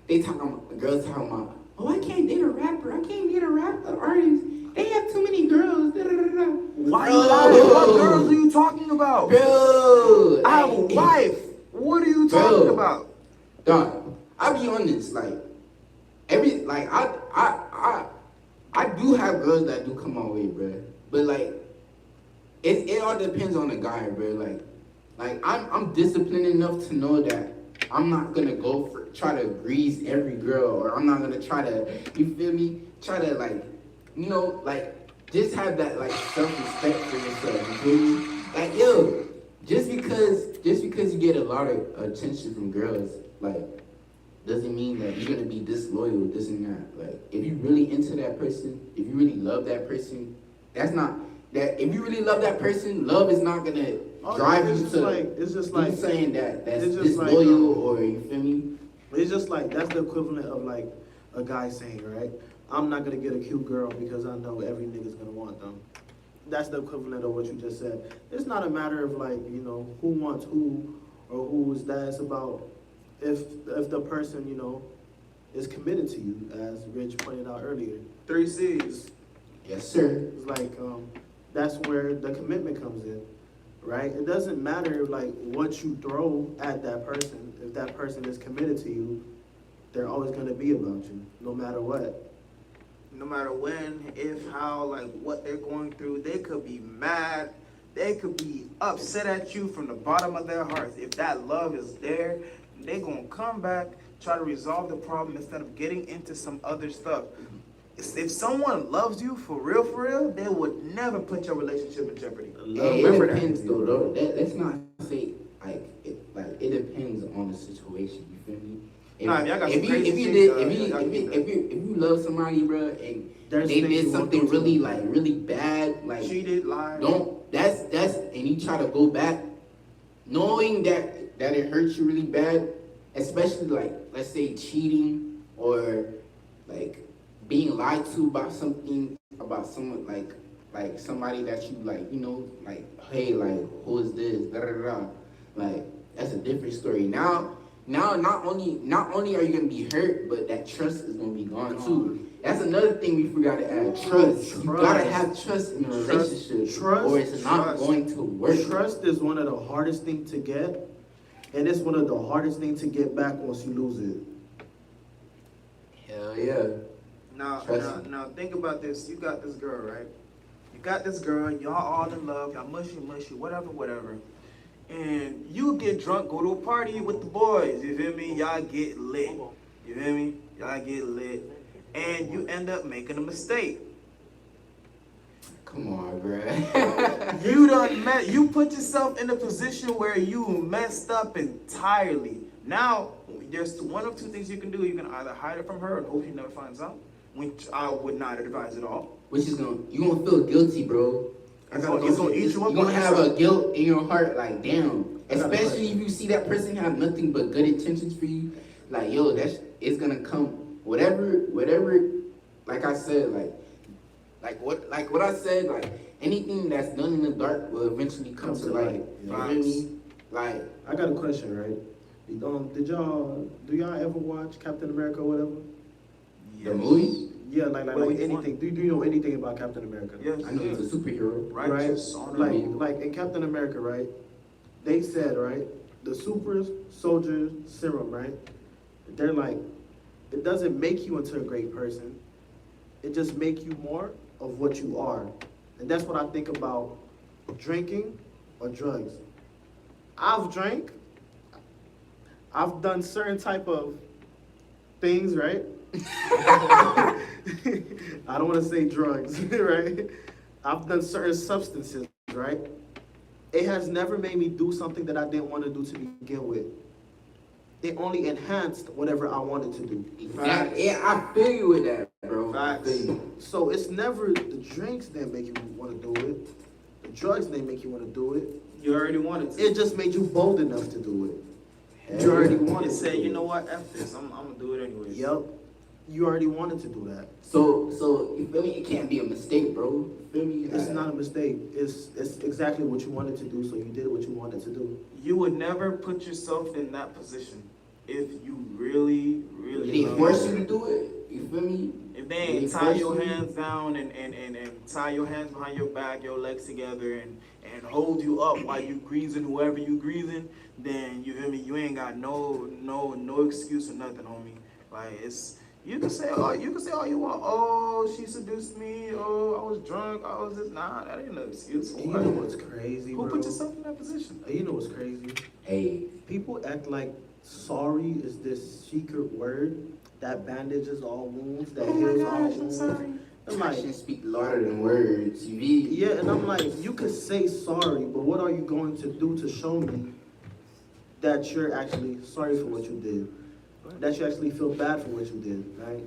C: they talking about, the girls talking about, oh, I can't date a rapper. I can't date an artist. They have too many girls. Da, da, da, da.
A: Why
C: Bro.
A: you lying? What girls are you talking about?
C: Bro.
A: I have a wife. you talking
C: Bro.
A: about?
C: Dog, I be honest, like I do have girls that do come my way, bro. But like it all depends on the guy, bro. Like I'm disciplined enough to know that I'm not gonna go for try to grease every girl, or I'm not gonna try to, you feel me? Try to like, like just have that like self-respect for yourself. You feel me? Like yo, just because you get a lot of attention from girls, like doesn't mean that you're gonna be disloyal, this and that. Like if you really into that person, if you really love that person, that's not that. If you really love that person, love is not gonna drive you to
B: it's just like
C: saying that's
B: it's just like,
C: disloyal, or you feel me?
B: it's just like that's the equivalent of like a guy saying, right? I'm not gonna get a cute girl because I know every nigga's gonna want them. That's the equivalent of what you just said. It's not a matter of like, who wants who or who is that. It's about if the person, is committed to you, as Rich pointed out earlier.
A: 3 C's.
C: Yes, sir.
B: It's like that's where the commitment comes in, right? It doesn't matter like what you throw at that person. If that person is committed to you, they're always gonna be about you, no matter what.
A: No matter when, if, how, like what they're going through, they could be mad. They could be upset at you from the bottom of their hearts. If that love is there, they're going to come back, try to resolve the problem instead of getting into some other stuff. If someone loves you for real, they would never put your relationship in jeopardy.
C: Hey,
A: Remember
C: it
A: that.
C: depends though. Let's not say it depends on the situation. You feel me?
A: Nah, y'all got
C: if
A: some crazy
C: if you love somebody, bro, and
B: There's
C: they
B: things
C: did
B: you won't
C: something
B: do to
C: really
B: them.
C: really bad, like
A: Cheated, lied.
C: don't that's and you try to go back, knowing that it hurts you really bad, especially like let's say cheating or like being lied to about something about someone like somebody that you like, like hey, like who is this, da da da, like that's a different story. Now not only are you gonna be hurt, but that trust is gonna be gone too. That's another thing we forgot to add. Trust. You gotta have trust in a relationship, or it's not going to work.
B: Trust is one of the hardest things to get, and it's one of the hardest things to get back once you lose it.
C: Hell yeah.
A: Now think about this. You got this girl, right? You got this girl, y'all all in love, y'all mushy, whatever. And you get drunk, go to a party with the boys, you feel me? Y'all get lit, you feel me? Y'all get lit. And you end up making a mistake.
C: Come on, bruh.
A: You put yourself in a position where you messed up entirely. Now, there's one of two things you can do. You can either hide it from her and hope she never finds out, which I would not advise at all.
C: Which is you gonna feel guilty, bro.
A: It's gonna eat you up.
C: You're gonna have a guilt in your heart, like damn. Especially if you see that person have nothing but good intentions for you, like yo, it's gonna come. Whatever. Like I said, like what I said, like anything that's done in the dark will eventually come to light. You feel me? Like
B: I got a question, right? Do y'all ever watch Captain America or whatever?
C: the movie,
B: Yeah, like
A: Which
B: anything.
A: one?
B: Do you know anything about Captain America?
A: Yes,
C: I know he's a superhero.
A: righteous, honorable.
B: Like in Captain America, right? They said, right, the super soldier serum, right? They're like, it doesn't make you into a great person. It just makes you more of what you are. And that's what I think about drinking or drugs. I've drank. I've done certain type of things, right? I don't want to say drugs, right? I've done certain substances, right? It has never made me do something that I didn't want to do to begin with. It only enhanced whatever I wanted to do.
C: Exactly. Yeah, I feel you with that, bro.
A: Facts.
C: I feel you.
B: So it's never the drinks that make you want to do it. The drugs they make you want to do it.
A: You already wanted to.
B: It just made you bold enough to do it.
C: Hell
B: You already
C: yeah.
B: wanted
A: You
B: to
A: said,
B: do
A: you
B: it.
A: know what, F this, I'm gonna do it anyways.
B: Yep. You already wanted to do that.
C: So you feel me? It can't be a mistake, bro. You feel me?
B: It's not a mistake. It's exactly what you wanted to do, so you did what you wanted to do.
A: You would never put yourself in that position if you really
C: They
A: love
C: force
A: it.
C: you to do it. You feel me?
A: If they ain't
C: They
A: tie
C: force
A: your
C: you.
A: hands down and tie your hands behind your back, your legs together, and hold you up while you greasing whoever you greasing, then you feel me, you ain't got no excuse or nothing, homie. Like it's you can say all you want. Oh, she seduced me. Oh, I was drunk. I was this. Nah, that ain't no excuse.
B: And you know what's crazy,
A: Who
B: bro?
A: put yourself in that position?
B: You know what's crazy?
C: Hey,
B: People act like sorry is this secret word that bandages all wounds, that
A: Oh my
B: heals all
A: gosh, I'm
B: wounds.
A: sorry.
B: I'm like,
C: actions speak louder than words. You be
B: yeah, and I'm like, you could say sorry, but what are you going to do to show me that you're actually sorry for what you did? That you actually feel bad for what you did, right?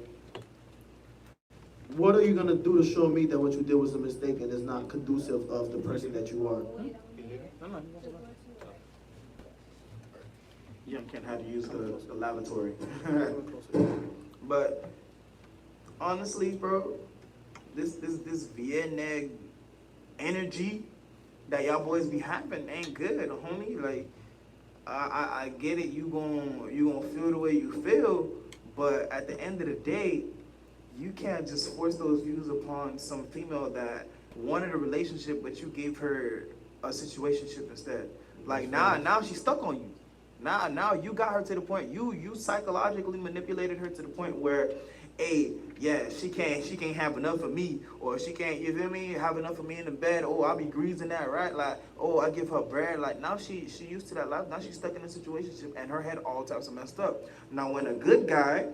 B: What are you gonna do to show me that what you did was a mistake and is not conducive of the person that you are?
A: Young Ken had to use the lavatory. But honestly, bro, this Vietnam energy that y'all boys be having ain't good, homie. Like I get it, you gonna feel the way you feel, but at the end of the day, you can't just force those views upon some female that wanted a relationship, but you gave her a situationship instead. Like now she's stuck on you. Now you got her to the point, you psychologically manipulated her to the point where, hey, yeah, she can't have enough of me, or she can't, you feel me, have enough of me in the bed. Oh, I'll be greasing that, right? Like, oh, I give her bread. Like now she used to that life. Now she's stuck in a situationship, and her head all types of messed up. Now when a good guy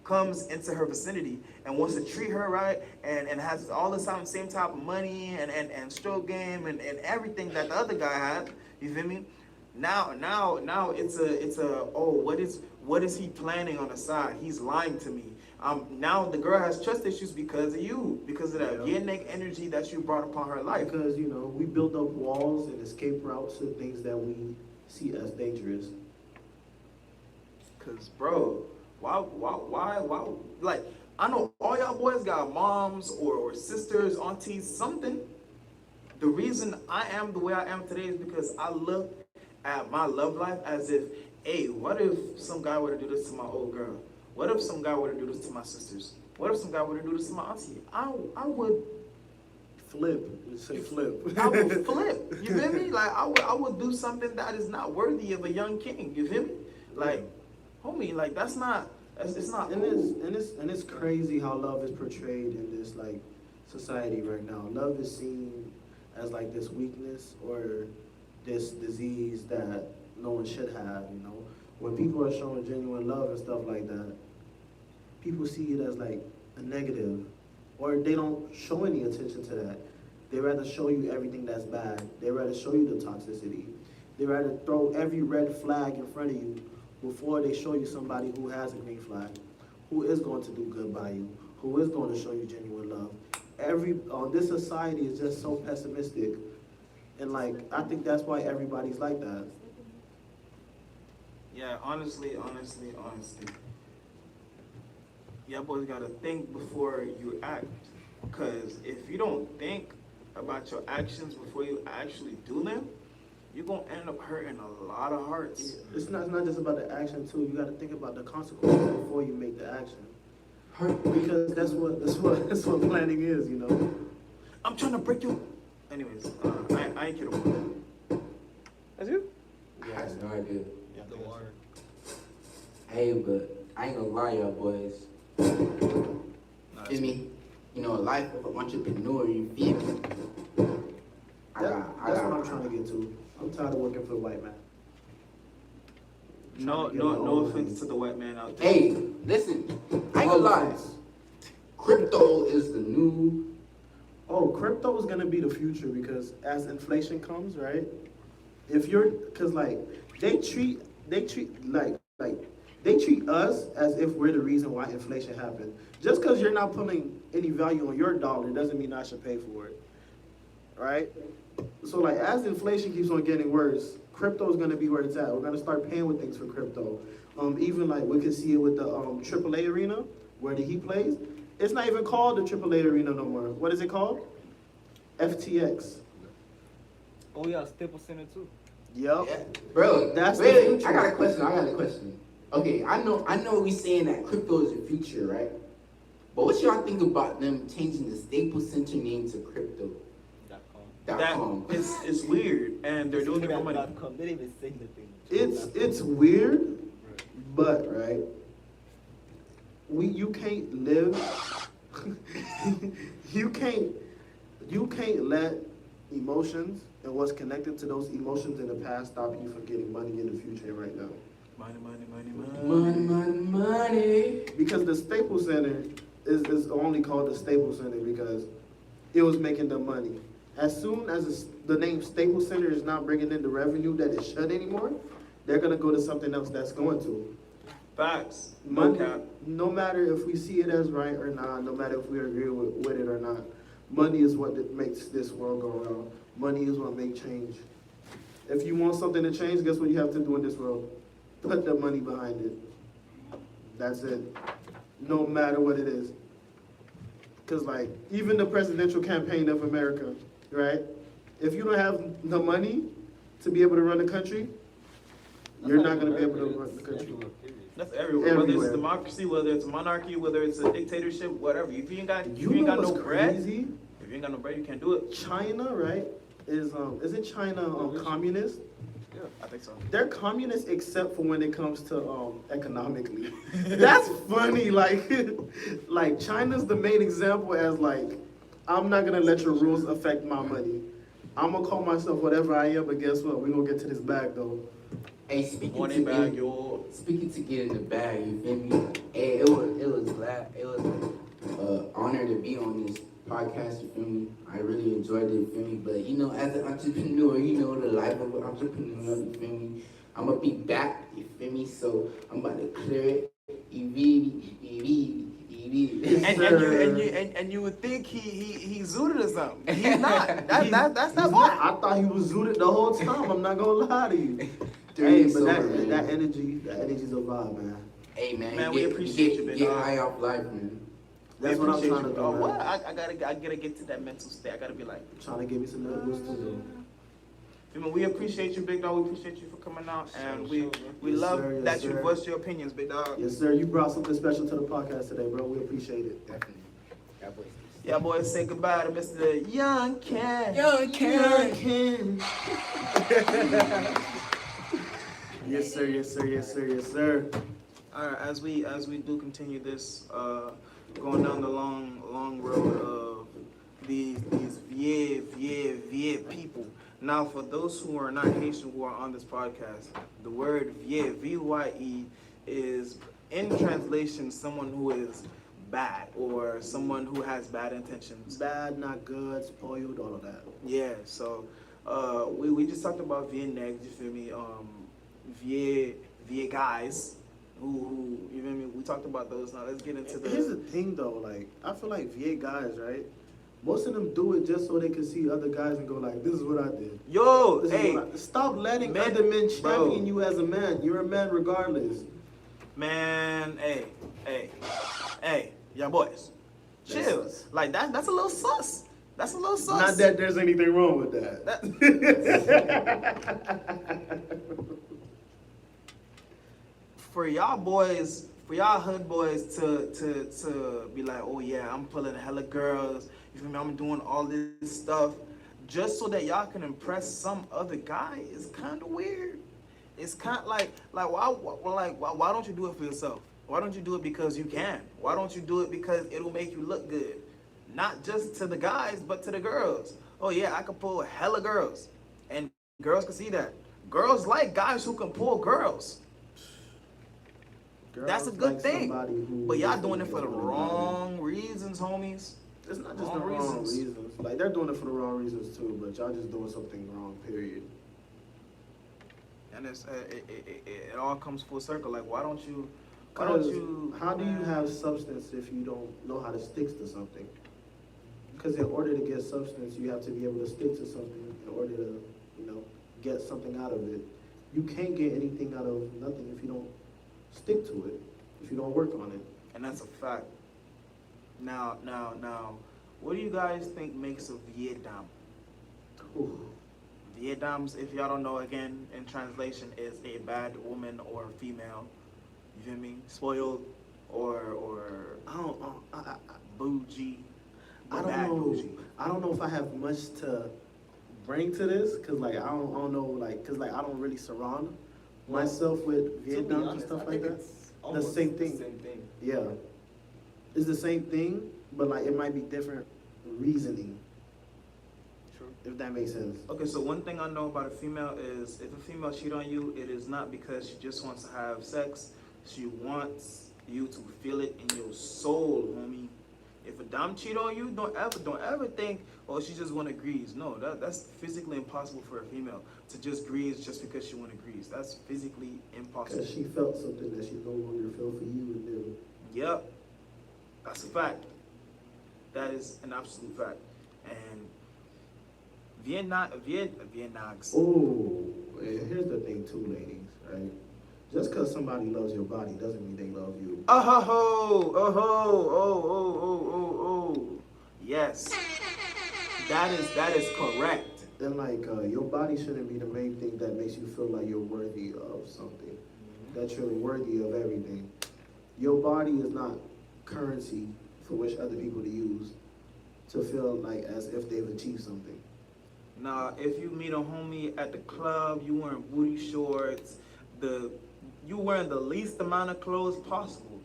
A: comes into her vicinity and wants to treat her right, and has all the same type of money and stroke game and everything that the other guy had, you feel me? Now it's a oh, what is he planning on the side? He's lying to me. Now the girl has trust issues because of you, because of that Vietnam energy that you brought upon her life.
B: Because, you know, we build up walls and escape routes to things that we see as dangerous.
A: Cause bro, why, like, I know all y'all boys got moms or sisters, aunties, something. The reason I am the way I am today is because I look at my love life as if, hey, what if some guy were to do this to my old girl? What if some guy were to do this to my sisters? What if some guy were to do this to my auntie? I would
B: Flip. Let's say flip.
A: I would flip. You feel me? Like I would do something that is not worthy of a young king. You feel me? Like, homie, like it's not
B: And
A: cool.
B: it's crazy how love is portrayed in this like society right now. Love is seen as like this weakness or this disease that no one should have, you know. When people are showing genuine love and stuff like that, people see it as like a negative, or they don't show any attention to that. They rather show you everything that's bad. They rather show you the toxicity. They rather throw every red flag in front of you before they show you somebody who has a green flag, who is going to do good by you, who is going to show you genuine love. This society is just so pessimistic, and like I think that's why everybody's like that.
A: Yeah, honestly. Y'all boys gotta think before you act. Cause if you don't think about your actions before you actually do them, you're gonna end up hurting a lot of hearts.
B: It's not just about the action too. You got to think about the consequences before you make the action, because that's what planning is, you know.
A: I'm trying to break you. Anyways, I ain't kidding. That's you?
C: I have no idea.
D: The water.
C: Hey, but I ain't gonna lie, y'all boys. Feel me? You know, a life of an entrepreneur, you feel me?
B: That's what I'm trying to get to. I'm tired of working for the white man.
A: No offense to the white man out there.
C: Hey, listen, I ain't gonna lie. Crypto is the new.
B: Oh, crypto is gonna be the future because as inflation comes, right? Cause like they treat us as if we're the reason why inflation happened. Just because you're not putting any value on your dollar doesn't mean I should pay for it, right? So like as inflation keeps on getting worse, crypto is gonna be where it's at. We're gonna start paying with things for crypto. Even like we can see it with the AAA arena where the Heat plays. It's not even called the AAA arena no more. What is it called? FTX.
D: Oh yeah, Staples Center too.
B: Yep.
C: Yeah. Bro,
B: That's the
C: really,
B: future.
C: I got a question. Okay, I know we saying that crypto is the future, right? But what y'all think about them changing the Staples Center name to crypto?
A: that it's weird, and they're doing it for money.
D: They didn't even say nothing.
B: It's weird, but right, you can't live. you can't you can't let emotions and what's connected to those emotions in the past stop you from getting money in the future and right now.
C: Money.
B: Because the Staples Center is only called the Staples Center because it was making them money. As soon as the name Staples Center is not bringing in the revenue that it should anymore, they're gonna go to something else that's going to.
A: Facts.
B: Money,
A: cap.
B: no matter if we see it as right or not, no matter if we agree with it or not, money is what makes this world go around. Money is what makes change. If you want something to change, guess what you have to do in this world? Put the money behind it. That's it. No matter what it is. Because, like, even the presidential campaign of America, right? If you don't have the money to be able to run the country, you're not going to be able to run the country.
A: That's everywhere. Whether
B: Everywhere.
A: it's democracy, whether it's monarchy, whether it's a dictatorship, whatever. If you ain't got,
B: You know
A: no
B: what's
A: bread,
B: crazy?
A: if you ain't got no bread, you can't do it.
B: China, right, isn't China communist?
A: Yeah, I think so.
B: They're communist except for when it comes to economically. That's funny. Like, like China's the main example as like, I'm not gonna let your rules affect my money. I'm gonna call myself whatever I am, but guess what? We're gonna get to this bag though.
C: Hey, speaking
A: Money
C: to
A: bag,
C: get,
A: yo.
C: speaking to get in the bag, you feel me? Hey, it was honor to be on this podcast, you feel me? I really enjoyed it, you feel me? But you know, as an entrepreneur, you know the life of an entrepreneur, you feel me? I'm gonna be back, you feel me? So I'm about to clear it.
A: And you would think he zooted or something. He's not. That's not part.
B: I thought he was zooted the whole time. I'm not gonna lie to you.
C: Hey,
B: But
C: so,
B: that energy's a vibe, man.
C: Hey man,
A: Man, we appreciate you, big
C: get
A: dog.
C: high off life, man.
B: That's what I'm
A: Appreciate
B: trying to
A: you.
B: do.
A: Oh,
B: man.
A: what? I gotta get to that mental state. I gotta be like,
B: Trying to give me some edibles too, though.
A: you know, we appreciate you, big dog. We appreciate you for coming out, and we
B: Yes,
A: love
B: sir, yes,
A: that you
B: sir.
A: voiced your opinions, big dog.
B: Yes, sir. You brought something special to the podcast today, bro. We appreciate it.
C: Definitely. God bless.
A: Yeah, boys, say goodbye to Mr. YOUNGKEN.
C: YOUNGKEN.
B: Yes, sir. Yes, sir. Yes, sir. Yes, sir.
A: All right, as we do continue this, going down the long road of these Viet people. Now, for those who are not Haitian who are on this podcast, the word Viet, V-Y-E, is in translation someone who is bad or someone who has bad intentions.
B: Bad, not good, spoiled, all of that.
A: Yeah, so we just talked about Viet negs, you feel me? Viet guys who you feel me? We talked about those. Now let's get into
B: Here's the
A: the
B: thing, though. Like, I feel like Viet guys, right? Most of them do it just so they can see other guys and go like, "This is what I did."
A: yo,
B: This is
A: hey,
B: what stop letting
A: men-
B: other men
A: bro.
B: champion you as a man. You're a man regardless.
A: man, hey, y'all boys, chill.
B: That's sus.
A: Like that's a little sus. That's a little sus.
B: Not that there's anything wrong with
A: For y'all boys, for y'all hood boys to be like, oh yeah, I'm pulling hella girls. You feel me? I'm doing all this stuff just so that y'all can impress some other guy is kind of weird. It's kind of like why don't you do it for yourself? Why don't you do it because you can? Why don't you do it because it'll make you look good? Not just to the guys, but to the girls. Oh yeah, I can pull hella girls, and girls can see that. Girls like guys who can pull girls. That's a good thing. But y'all doing it for the wrong reasons, homies.
B: It's not just the wrong reasons. Like, they're doing it for the wrong reasons too, but y'all just doing something wrong, period.
A: And it all comes full circle. Like, why don't you?
B: How do you have substance if you don't know how to stick to something? Because in order to get substance, you have to be able to stick to something in order to, get something out of it. You can't get anything out of nothing if you don't stick to it, if you don't work on it.
A: And that's a fact. Now, what do you guys think makes a Viet Dam?
B: Ooh.
A: Viet Dams, if y'all don't know, again, in translation, is a bad woman or female. You feel me? Spoiled or
B: I don't,
A: bougie.
B: I
A: Bad
B: don't know.
A: bougie.
B: I don't know if I have much to bring to this, cause like I don't know, like, cause like I don't really surround myself with
D: To be
B: Vietnam and
D: honest,
B: stuff
D: I
B: like
D: think
B: that.
D: it's almost
B: same thing.
D: The same thing.
B: Yeah, it's the same thing, but like it might be different reasoning,
D: True.
B: if that makes sense.
A: Okay, so one thing I know about a female is if a female cheat on you, it is not because she just wants to have sex. She wants you to feel it in your soul, homie. If a dom cheat on you, don't ever think, oh, she just want to grease. No, that's physically impossible for a female to just grease just because she want to grease. That's physically impossible.
B: Cause she felt something that she no longer felt for you, and then
A: Yep, that's a fact. That is an absolute fact. And Vietnags.
B: oh, and here's the thing too, ladies, right? Just cause somebody loves your body doesn't mean they love you.
A: Oh ho ho, oh ho, oh. Yes, that is correct.
B: Then like your body shouldn't be the main thing that makes you feel like you're worthy of something, that you're worthy of everything. Your body is not currency for which other people to use to feel like as if they've achieved something.
A: Now, if you meet a homie at the club, you wearing booty shorts, you wearing the least amount of clothes possible.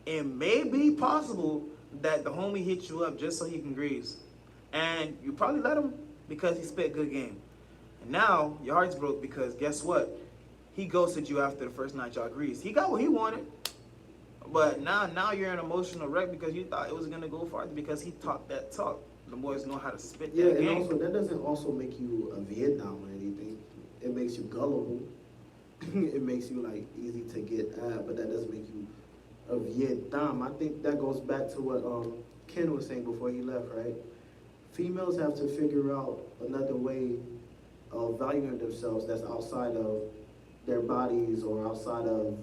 A: It may be possible that the homie hits you up just so he can grease. And you probably let him because he spit good game. And now your heart's broke because guess what? He ghosted you after the first night y'all greased. He got what he wanted. But now you're an emotional wreck because you thought it was gonna go farther because he talked that talk. The boys know how to spit
B: Yeah,
A: that
B: and
A: game.
B: also that doesn't also make you a Vietnam or anything. It makes you gullible. It makes you like easy to get at, but that doesn't make you a Vietnam. I think that goes back to what Ken was saying before he left, right? Females have to figure out another way of valuing themselves that's outside of their bodies or outside of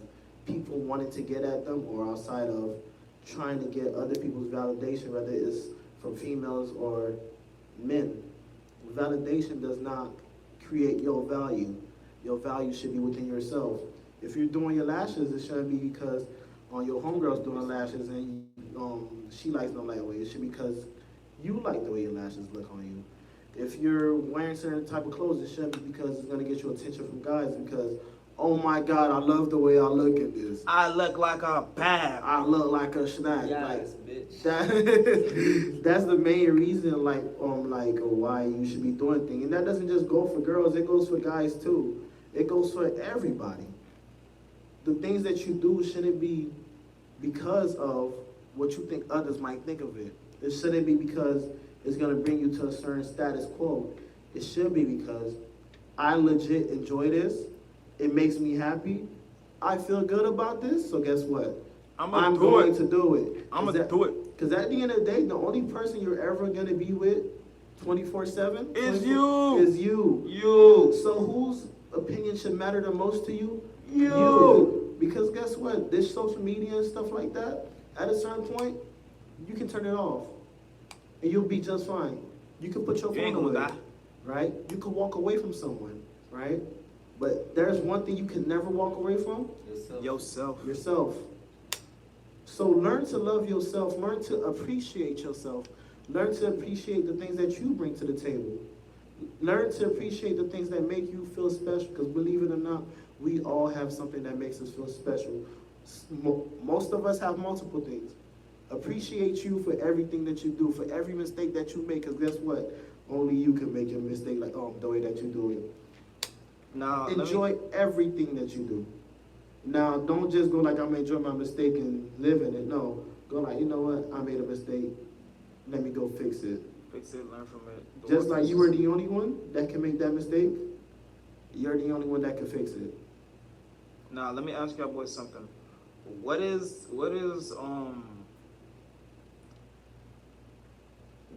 B: people wanting to get at them or outside of trying to get other people's validation, whether it's from females or men. Validation does not create your value. Your value should be within yourself. If you're doing your lashes, it shouldn't be because your homegirl's doing lashes and she likes them that way. It should be because you like the way your lashes look on you. If you're wearing certain type of clothes, it shouldn't be because it's gonna get you attention from guys because, oh my God, I love the way I look at this.
A: I look like a bad.
B: I look like a snack.
D: Yes, bitch.
B: That's the main reason, like why you should be doing things. And that doesn't just go for girls, it goes for guys too. It goes for everybody. The things that you do shouldn't be because of what you think others might think of it. It shouldn't be because it's gonna bring you to a certain status quo. It should be because I legit enjoy this. It makes me happy. I feel good about this, so guess what?
A: I'm
B: going to do it.
A: I'm gonna do it.
B: Because at the end of the day, the only person you're ever going to be with 24/7
A: Is you.
B: Is you.
A: You.
B: So whose opinion should matter the most to you?
A: You.
B: Because guess what? This social media and stuff like that, at a certain point, you can turn it off. And you'll be just fine. You can put your
A: You ain't
B: phone
A: gonna
B: away.
A: die.
B: Right? You can walk away from someone, right? But there's one thing you can never walk away from.
A: Yourself.
B: Yourself. So learn to love yourself. Learn to appreciate yourself. Learn to appreciate the things that you bring to the table. Learn to appreciate the things that make you feel special. Because believe it or not, we all have something that makes us feel special. Most of us have multiple things. Appreciate you for everything that you do, for every mistake that you make. Because guess what? Only you can make a mistake like the way that you do it.
A: Now,
B: Enjoy everything that you do. Now, don't just go like, I'm gonna enjoy my mistake and live in it. No, go like, you know what? I made a mistake. Let me go fix it.
A: fix it, learn from it.
B: Just like you were the only one that can make that mistake, you're the only one that can fix it.
A: Now, let me ask y'all boys something.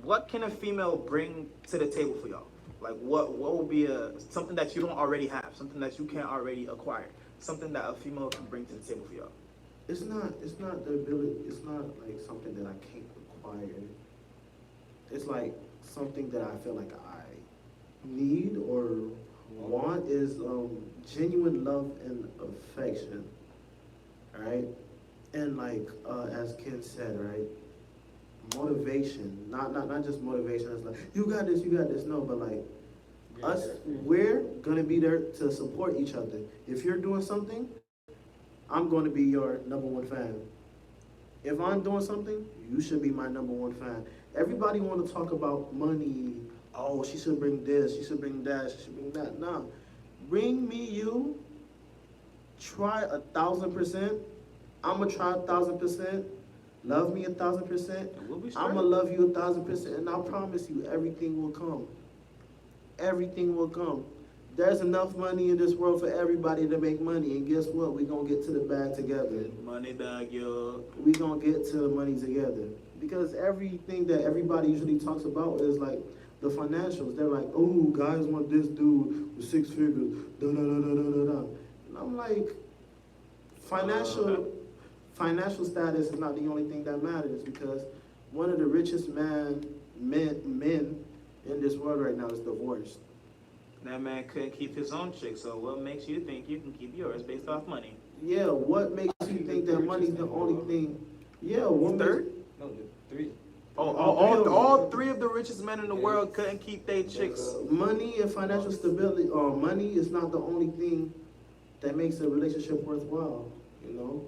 A: What can a female bring to the table for y'all? Like, what would be something that you don't already have, something that you can't already acquire, something that a female can bring to the table for y'all?
B: It's not the ability, it's not like something that I can't acquire. It's like something that I feel like I need or want is genuine love and affection, right? And like as Ken said, right? Motivation, not just motivation. It's like you got this, no, but like We're gonna be there to support each other. If you're doing something, I'm gonna be your number one fan. If I'm doing something, you should be my number one fan. Everybody want to talk about money. Oh, she should bring this, she should bring that, she should bring that. Nah, bring me you. Try 1,000%. I'ma try 1,000%. Love me 1,000%.
A: And we'll be straight.
B: I'ma love you 1,000%, and I promise you, everything will come. Everything will come. There's enough money in this world for everybody to make money, and guess what? We gonna get to the bag together.
A: Money dog, yo.
B: We gonna get to the money together, because everything that everybody usually talks about is like the financials. They're like, oh, guys want this dude with 6 figures, da da da da da da da. And I'm like, financial status is not the only thing that matters, because one of the richest men in this world right now is divorced.
A: That man couldn't keep his own chick, so what makes you think you can keep yours based off money?
B: Yeah, what makes you think that money's the only thing? Yeah, what
A: Third?
D: No, the three.
A: All three of the richest men in the world couldn't keep their chicks.
B: Money and financial stability, or money is not the only thing that makes a relationship worthwhile. You know,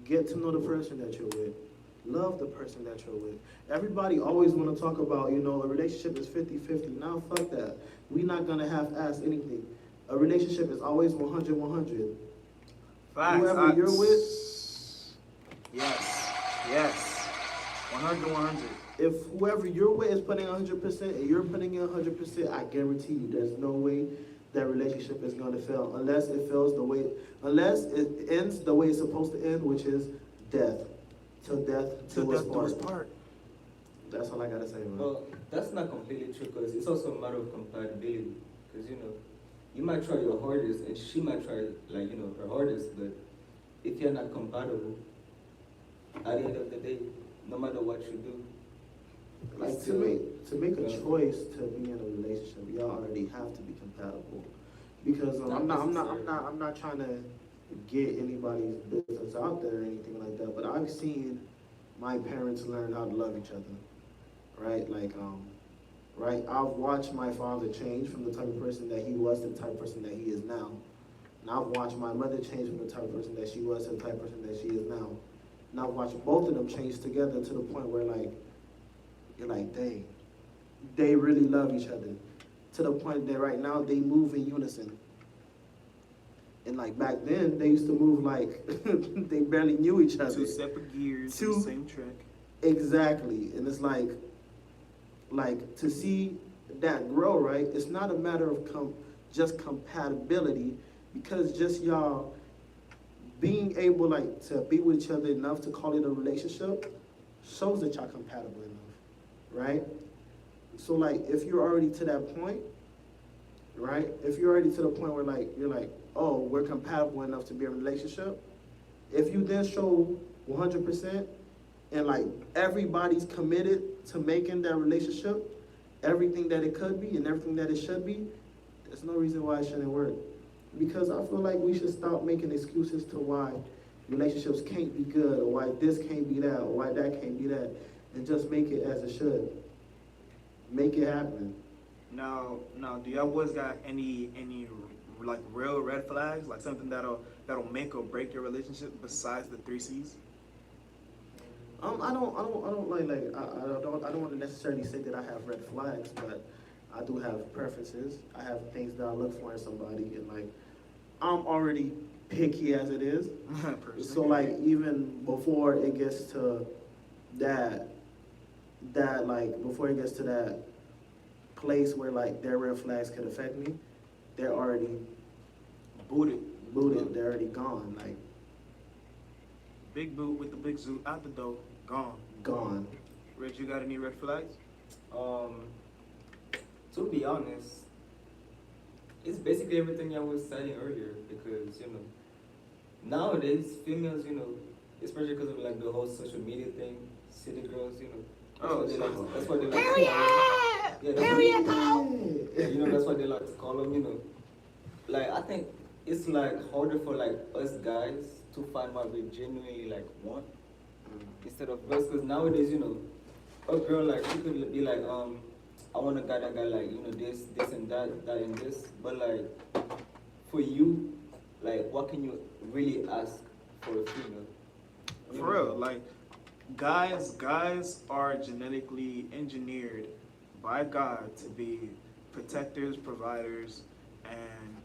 B: get to know the person that you're with. Love the person that you're with. Everybody always want to talk about, you know, a relationship is 50-50. Now, fuck that. We not going to half-ass anything. A relationship is always 100-100.
A: Facts.
B: Whoever you're with.
A: Yes. 100-100.
B: If whoever you're with is putting 100% and you're putting in 100%, I guarantee you there's no way that relationship is going to fail unless it ends the way it's supposed to end, which is death. Till death do us part. That's all I gotta say, man.
D: Well, that's not completely true, because it's also a matter of compatibility. Because, you know, you might try your hardest and she might try, like, you know, her hardest, but if you're not compatible, at the end of the day, no matter what you do,
B: Like to make a choice to be in a relationship, y'all already have to be compatible. Because I'm not trying to get anybody's business out there or anything like that, but I've seen my parents learn how to love each other, right? Like, right? I've watched my father change from the type of person that he was to the type of person that he is now. And I've watched my mother change from the type of person that she was to the type of person that she is now. And I've watched both of them change together to the point where, like, you're like, dang, they really love each other. To the point that right now they move in unison. And like back then, they used to move like they barely knew each other.
A: Two separate gears, the same track.
B: Exactly. And it's like to see that grow, right? It's not a matter of just compatibility, because just y'all being able like to be with each other enough to call it a relationship shows that y'all compatible enough, right? So like if you're already to that point, right? If you're already to the point where like you're like, oh, we're compatible enough to be in a relationship. If you then show 100% and like everybody's committed to making that relationship everything that it could be and everything that it should be, there's no reason why it shouldn't work. Because I feel like we should stop making excuses to why relationships can't be good, or why this can't be that, or why that can't be that, and just make it as it should. Make it happen.
A: Now, do y'all boys got any like real red flags, like something that'll make or break your relationship besides the 3 C's?
B: I don't want to necessarily say that I have red flags, but I do have preferences. I have things that I look for in somebody, and like I'm already picky as it is. So like even before it gets to that place where like their red flags could affect me, they're already booted. They're already gone. Like
A: big boot with the big zoot out the door, gone. Rich, you got any red flags?
D: To be honest, it's basically everything I was saying earlier, because, you know, nowadays, females, you know, especially because of like the whole social media thing, city girls, you know, that's what they like to call them. Yeah, you know, that's what they like to call them, you know. Like, I think it's like harder for like us guys to find what we genuinely like want instead of girls, because nowadays, you know, a girl like, she could be like, I want a guy that got like this and that, that and this. But like for you, like what can you really ask for a female?
A: For real, like guys are genetically engineered by God to be protectors, providers, and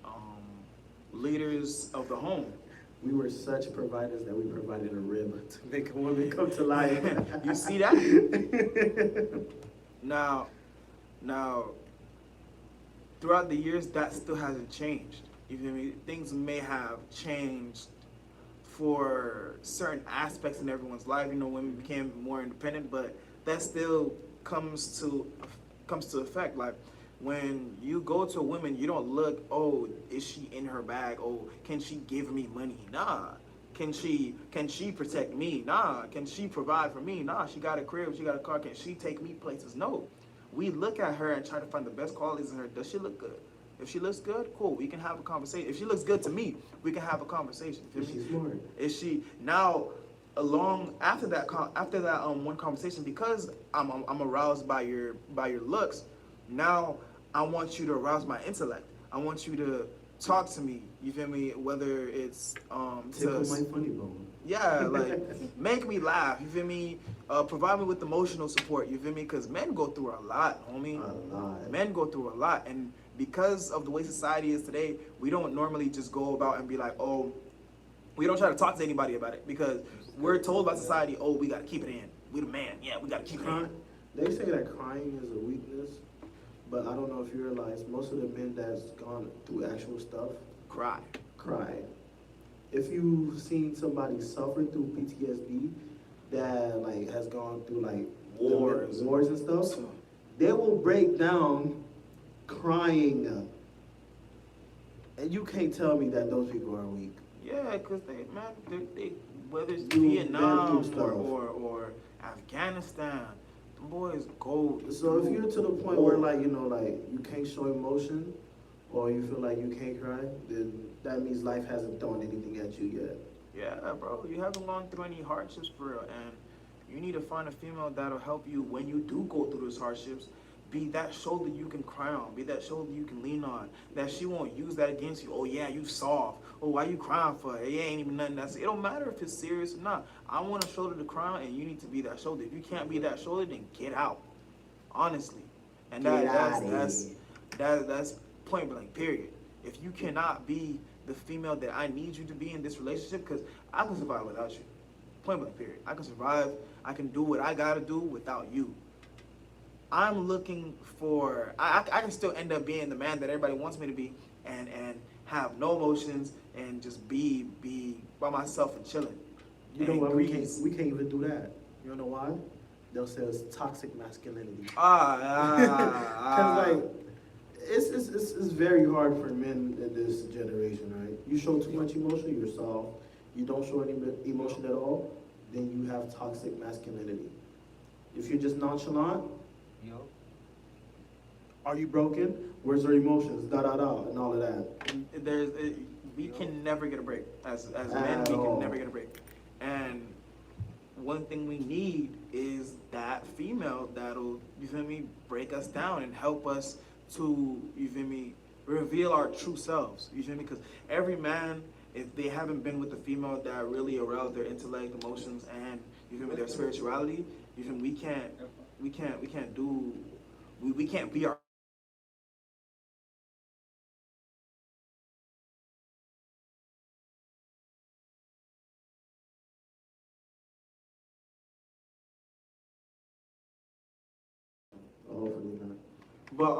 A: leaders of the home.
B: We were such providers that we provided a rib to make a woman come to life.
A: You see that? Now, now, throughout the years, that still hasn't changed. You feel me? Things may have changed for certain aspects in everyone's life. You know, women became more independent, but that still comes to effect. Like when you go to a woman, you don't look, oh, is she in her bag? Oh, can she give me money? Nah. Can she protect me? Nah. Can she provide for me? Nah. She got a crib, she got a car. Can she take me places? No. We look at her and try to find the best qualities in her. Does she look good? If she looks good, cool, we can have a conversation. If she looks good to me, we can have a conversation.
B: Is she smart?
A: Is she now along after that one conversation, because I'm aroused by your looks. Now I want you to arouse my intellect. I want you to talk to me. You feel me? Whether it's
B: Tickle my funny bone.
A: yeah, like make me laugh. You feel me? Provide me with emotional support. You feel me? Because men go through a lot, homie.
B: A lot.
A: Men go through a lot, and because of the way society is today, we don't normally just go about and be like, oh, we don't try to talk to anybody about it because we're told by society, oh, we gotta keep it in. We the man, yeah, we gotta keep it in.
B: They say that crying is a weakness, but I don't know if you realize most of the men that's gone through actual stuff
A: Cry.
B: cry. If you've seen somebody suffer through PTSD that like has gone through like
A: Wars.
B: wars and stuff, they will break down crying. And you can't tell me that those people are weak.
A: Yeah, because they whether it's
B: You've been
A: Vietnam
B: through stuff.
A: or Afghanistan, them boys go.
B: So if you're to the point where like, you know, like you can't show emotion or you feel like you can't cry, then that means life hasn't thrown anything at you yet.
A: Yeah, bro, you haven't gone through any hardships for real, and you need to find a female that'll help you when you do go through those hardships. Be that shoulder you can cry on. Be that shoulder you can lean on. That she won't use that against you. Oh yeah, you soft. Oh, why you crying for? It ain't even nothing. It don't matter if it's serious or not. I want a shoulder to cry on, and you need to be that shoulder. If you can't be that shoulder, then get out. Honestly, and that's point blank. Period. If you cannot be the female that I need you to be in this relationship, because I can survive without you. Point blank. Period. I can survive. I can do what I gotta do without you. I'm looking for, I can still end up being the man that everybody wants me to be and have no emotions and just be by myself and chilling.
B: You know
A: And
B: what? We
A: grease.
B: can't even do that. You know why? They'll say it's toxic masculinity. Because like it's very hard for men in this generation, right? You show too much emotion, you're soft. You don't show any emotion at all, then you have toxic masculinity. If you're just nonchalant, are you broken? Where's your emotions? Da da da, and all of that.
A: We can never get a break as men.
B: At
A: We
B: all.
A: can never get a break, and one thing we need is that female that'll, you feel me, break us down and help us to, you feel me, reveal our true selves. You feel me? Because every man, if they haven't been with a female that really arouse their intellect, emotions, and you feel me, their spirituality, you feel me, we can't be our
B: Hopefully not.
A: But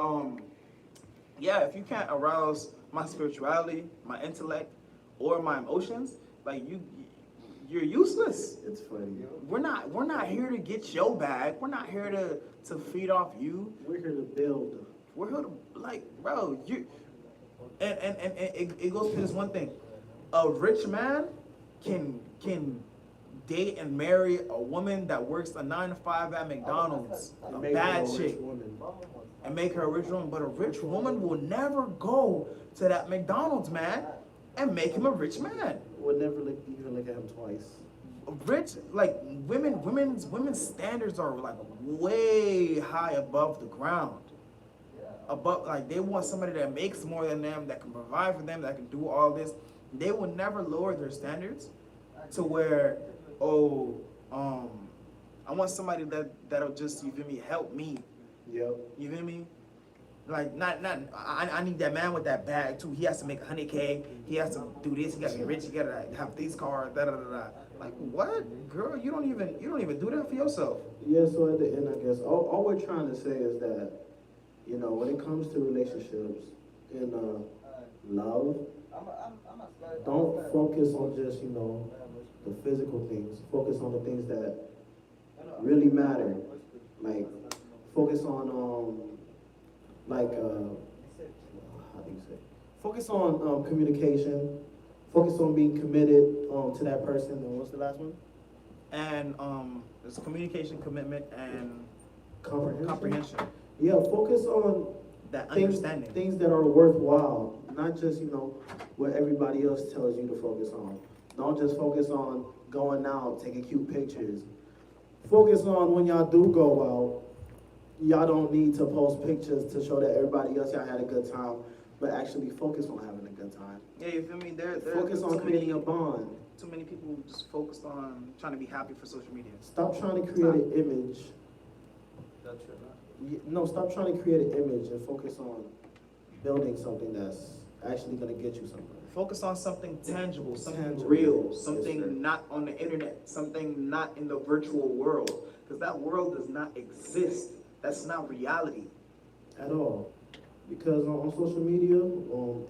A: yeah, if you can't arouse my spirituality, my intellect, or my emotions, like you're useless.
B: It's funny.
A: We're not here to get your bag. We're not here to feed off you.
B: We're here to build.
A: We're here to, like, bro, you and it goes to this one thing. A rich man can date and marry a woman that works a 9 to 5 at McDonald's, a
B: Make her
A: bad
B: a rich
A: chick,
B: woman.
A: and make her a rich woman. But a rich woman will never go to that McDonald's man and make him a rich man.
B: Would never even look at him twice.
A: Rich, like women's standards are like way high above the ground. above, like they want somebody that makes more than them, that can provide for them, that can do all this. They will never lower their standards to where, oh, um, I want somebody that'll just, you feel me, help me.
B: Yep.
A: You feel me? Like I need that man with that bag too. He has to make 100K. He has to do this. He got to be rich. He got to have these cars. Da da da da. Like what, girl? You don't even do that for yourself.
B: Yeah, so at the end, I guess, all we're trying to say is that, when it comes to relationships and love, don't focus on just, the physical things. Focus on the things that really matter. Like, focus on, how do you say? Focus on communication. Focus on being committed to that person. And what's the last one?
A: And there's communication, commitment, and
B: Comprehension. Yeah, focus on
A: that
B: things,
A: understanding.
B: things that are worthwhile, not just, what everybody else tells you to focus on. Don't just focus on going out, taking cute pictures. Focus on when y'all do go out, y'all don't need to post pictures to show that everybody else y'all had a good time, but actually focus on having a good time.
A: Yeah, you feel me? There
B: Focus on creating a bond.
A: Too many people just focused on trying to be happy for social media.
B: Stop trying to create an image. No, stop trying to create an image and focus on building something that's actually going to get you somewhere.
A: Focus on something tangible, something
B: Tangible.
A: real,
B: Yes,
A: something
B: sir.
A: not on the internet, something not in the virtual world, because that world does not exist. That's not reality.
B: At all. Because on social media,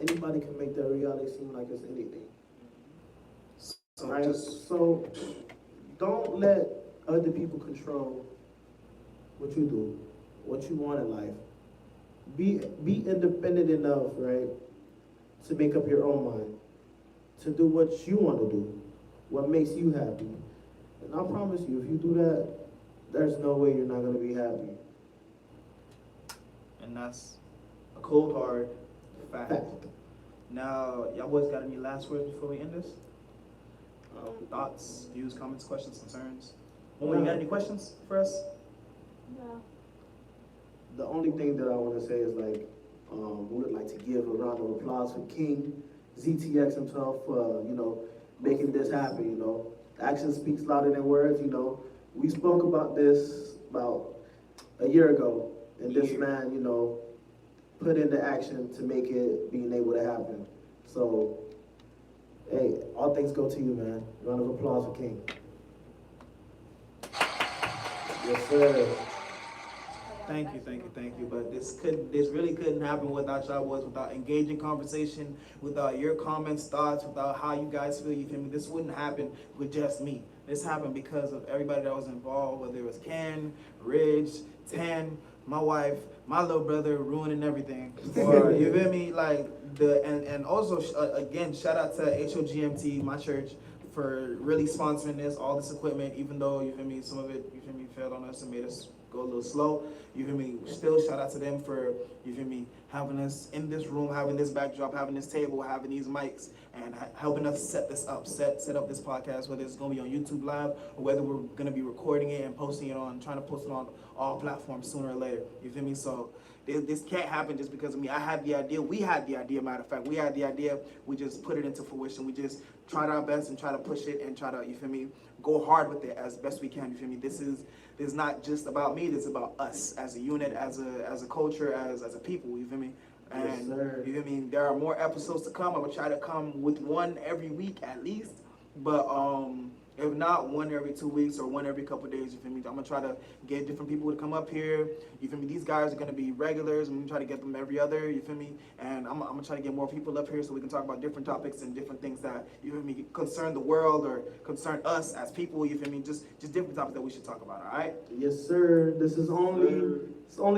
B: anybody can make their reality seem like it's anything.
A: So
B: Right?
A: just
B: So don't let other people control what you do, what you want in life. Be independent enough, right, to make up your own mind, to do what you want to do, what makes you happy. And I promise you, if you do that, there's no way you're not going to be happy.
A: and that's a cold hard fact.
B: Fact.
A: Now, y'all boys got any last words before we end this? Thoughts, views, comments, questions, concerns? Momo, you got any questions for us?
F: No.
B: The only thing that I want to say is we would like to give a round of applause for King ZTX himself for making this happen. Action speaks louder than words. We spoke about this about a year ago, and this man put into action to make it being able to happen. So, hey, all things go to you, man. Round of applause for King. Yes, sir.
A: Thank you. But this really couldn't happen without y'all boys, without engaging conversation, without your comments, thoughts, without how you guys feel. You feel me? This wouldn't happen with just me. This happened because of everybody that was involved, whether it was Ken, Ridge, Tan, my wife, my little brother, ruining everything. Or you feel me? Like and also again, shout out to HOGMT, my church, for really sponsoring this, all this equipment, even though you feel me, some of it, you feel me, failed on us and made us go a little slow. You feel me? Still shout out to them for, you feel me, having us in this room, having this backdrop, having this table, having these mics, and helping us set this up, set up this podcast, whether it's gonna be on YouTube Live or whether we're gonna be recording it and posting it on, trying to post it on all platforms sooner or later. You feel me? So this can't happen just because of me. I had the idea. We had the idea. Matter of fact, we had the idea. We just put it into fruition. We just tried our best and try to push it and try to, you feel me, go hard with it as best we can. You feel me? This is not just about me. This is about us as a unit, as a culture, as a people. You feel me? And
B: Yes, sir.
A: you feel me? There are more episodes to come. I will try to come with one every week at least. But if not, one every 2 weeks or one every couple days, you feel me? I'm gonna try to get different people to come up here. You feel me? These guys are gonna be regulars. I'm gonna try to get them every other, you feel me? And I'm gonna try to get more people up here so we can talk about different topics and different things that, you feel me, concern the world or concern us as people, you feel me? Just different topics that we should talk about, all right?
B: Yes, sir. This is only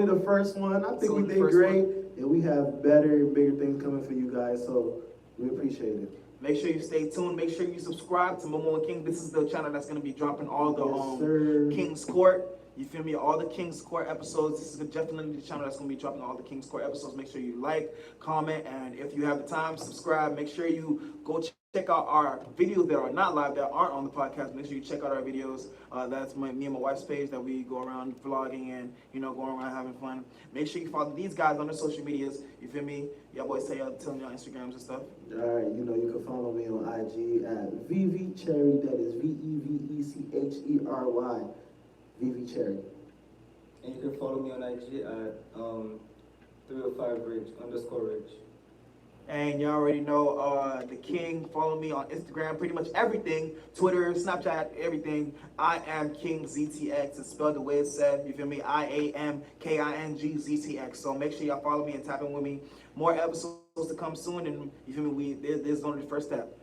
B: the first one. I think we
A: only the
B: did
A: first
B: great, and we have better and bigger things coming for you guys. So we appreciate it.
A: Make sure you stay tuned. Make sure you subscribe to Momo and King. This is the channel that's gonna be dropping all the
B: Yes, sir.
A: King's Court. You feel me? All the King's Court episodes. This is definitely the channel that's gonna be dropping all the King's Court episodes. Make sure you like, comment, and if you have the time, subscribe. Make sure you go check check out our videos that are not live, that aren't on the podcast. Make sure you check out our videos. That's me and my wife's page that we go around vlogging and, going around having fun. Make sure you follow these guys on their social medias. You feel me? Y'all boys telling y'all Instagrams and stuff.
B: All right, you can follow me on IG at VVCherry. That is VEVECHERY. VVCherry.
D: And you can follow me on IG at 305Ridge_Ridge.
A: And you already know the King. Follow me on Instagram, pretty much everything. Twitter, Snapchat, everything. I am King ZTX. It's spelled the way it's said. You feel me? IAMKING ZTX. So make sure y'all follow me and tap in with me. More episodes to come soon. And you feel me? This is only the first step.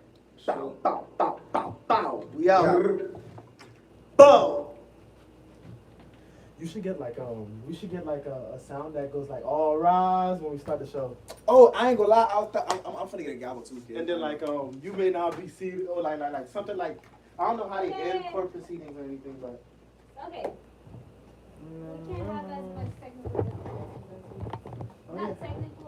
B: Bow, bow, bow, bow, bow. We out. Bow. You should get we should get a sound that goes like all rise when we start the show.
A: Oh, I ain't gonna lie. I'm finna get a gavel too, kid.
B: And then you may not be seated or like something like, I don't know how they end court proceedings or anything, but
F: Okay. We can't have as much technical difficulties. Not technical.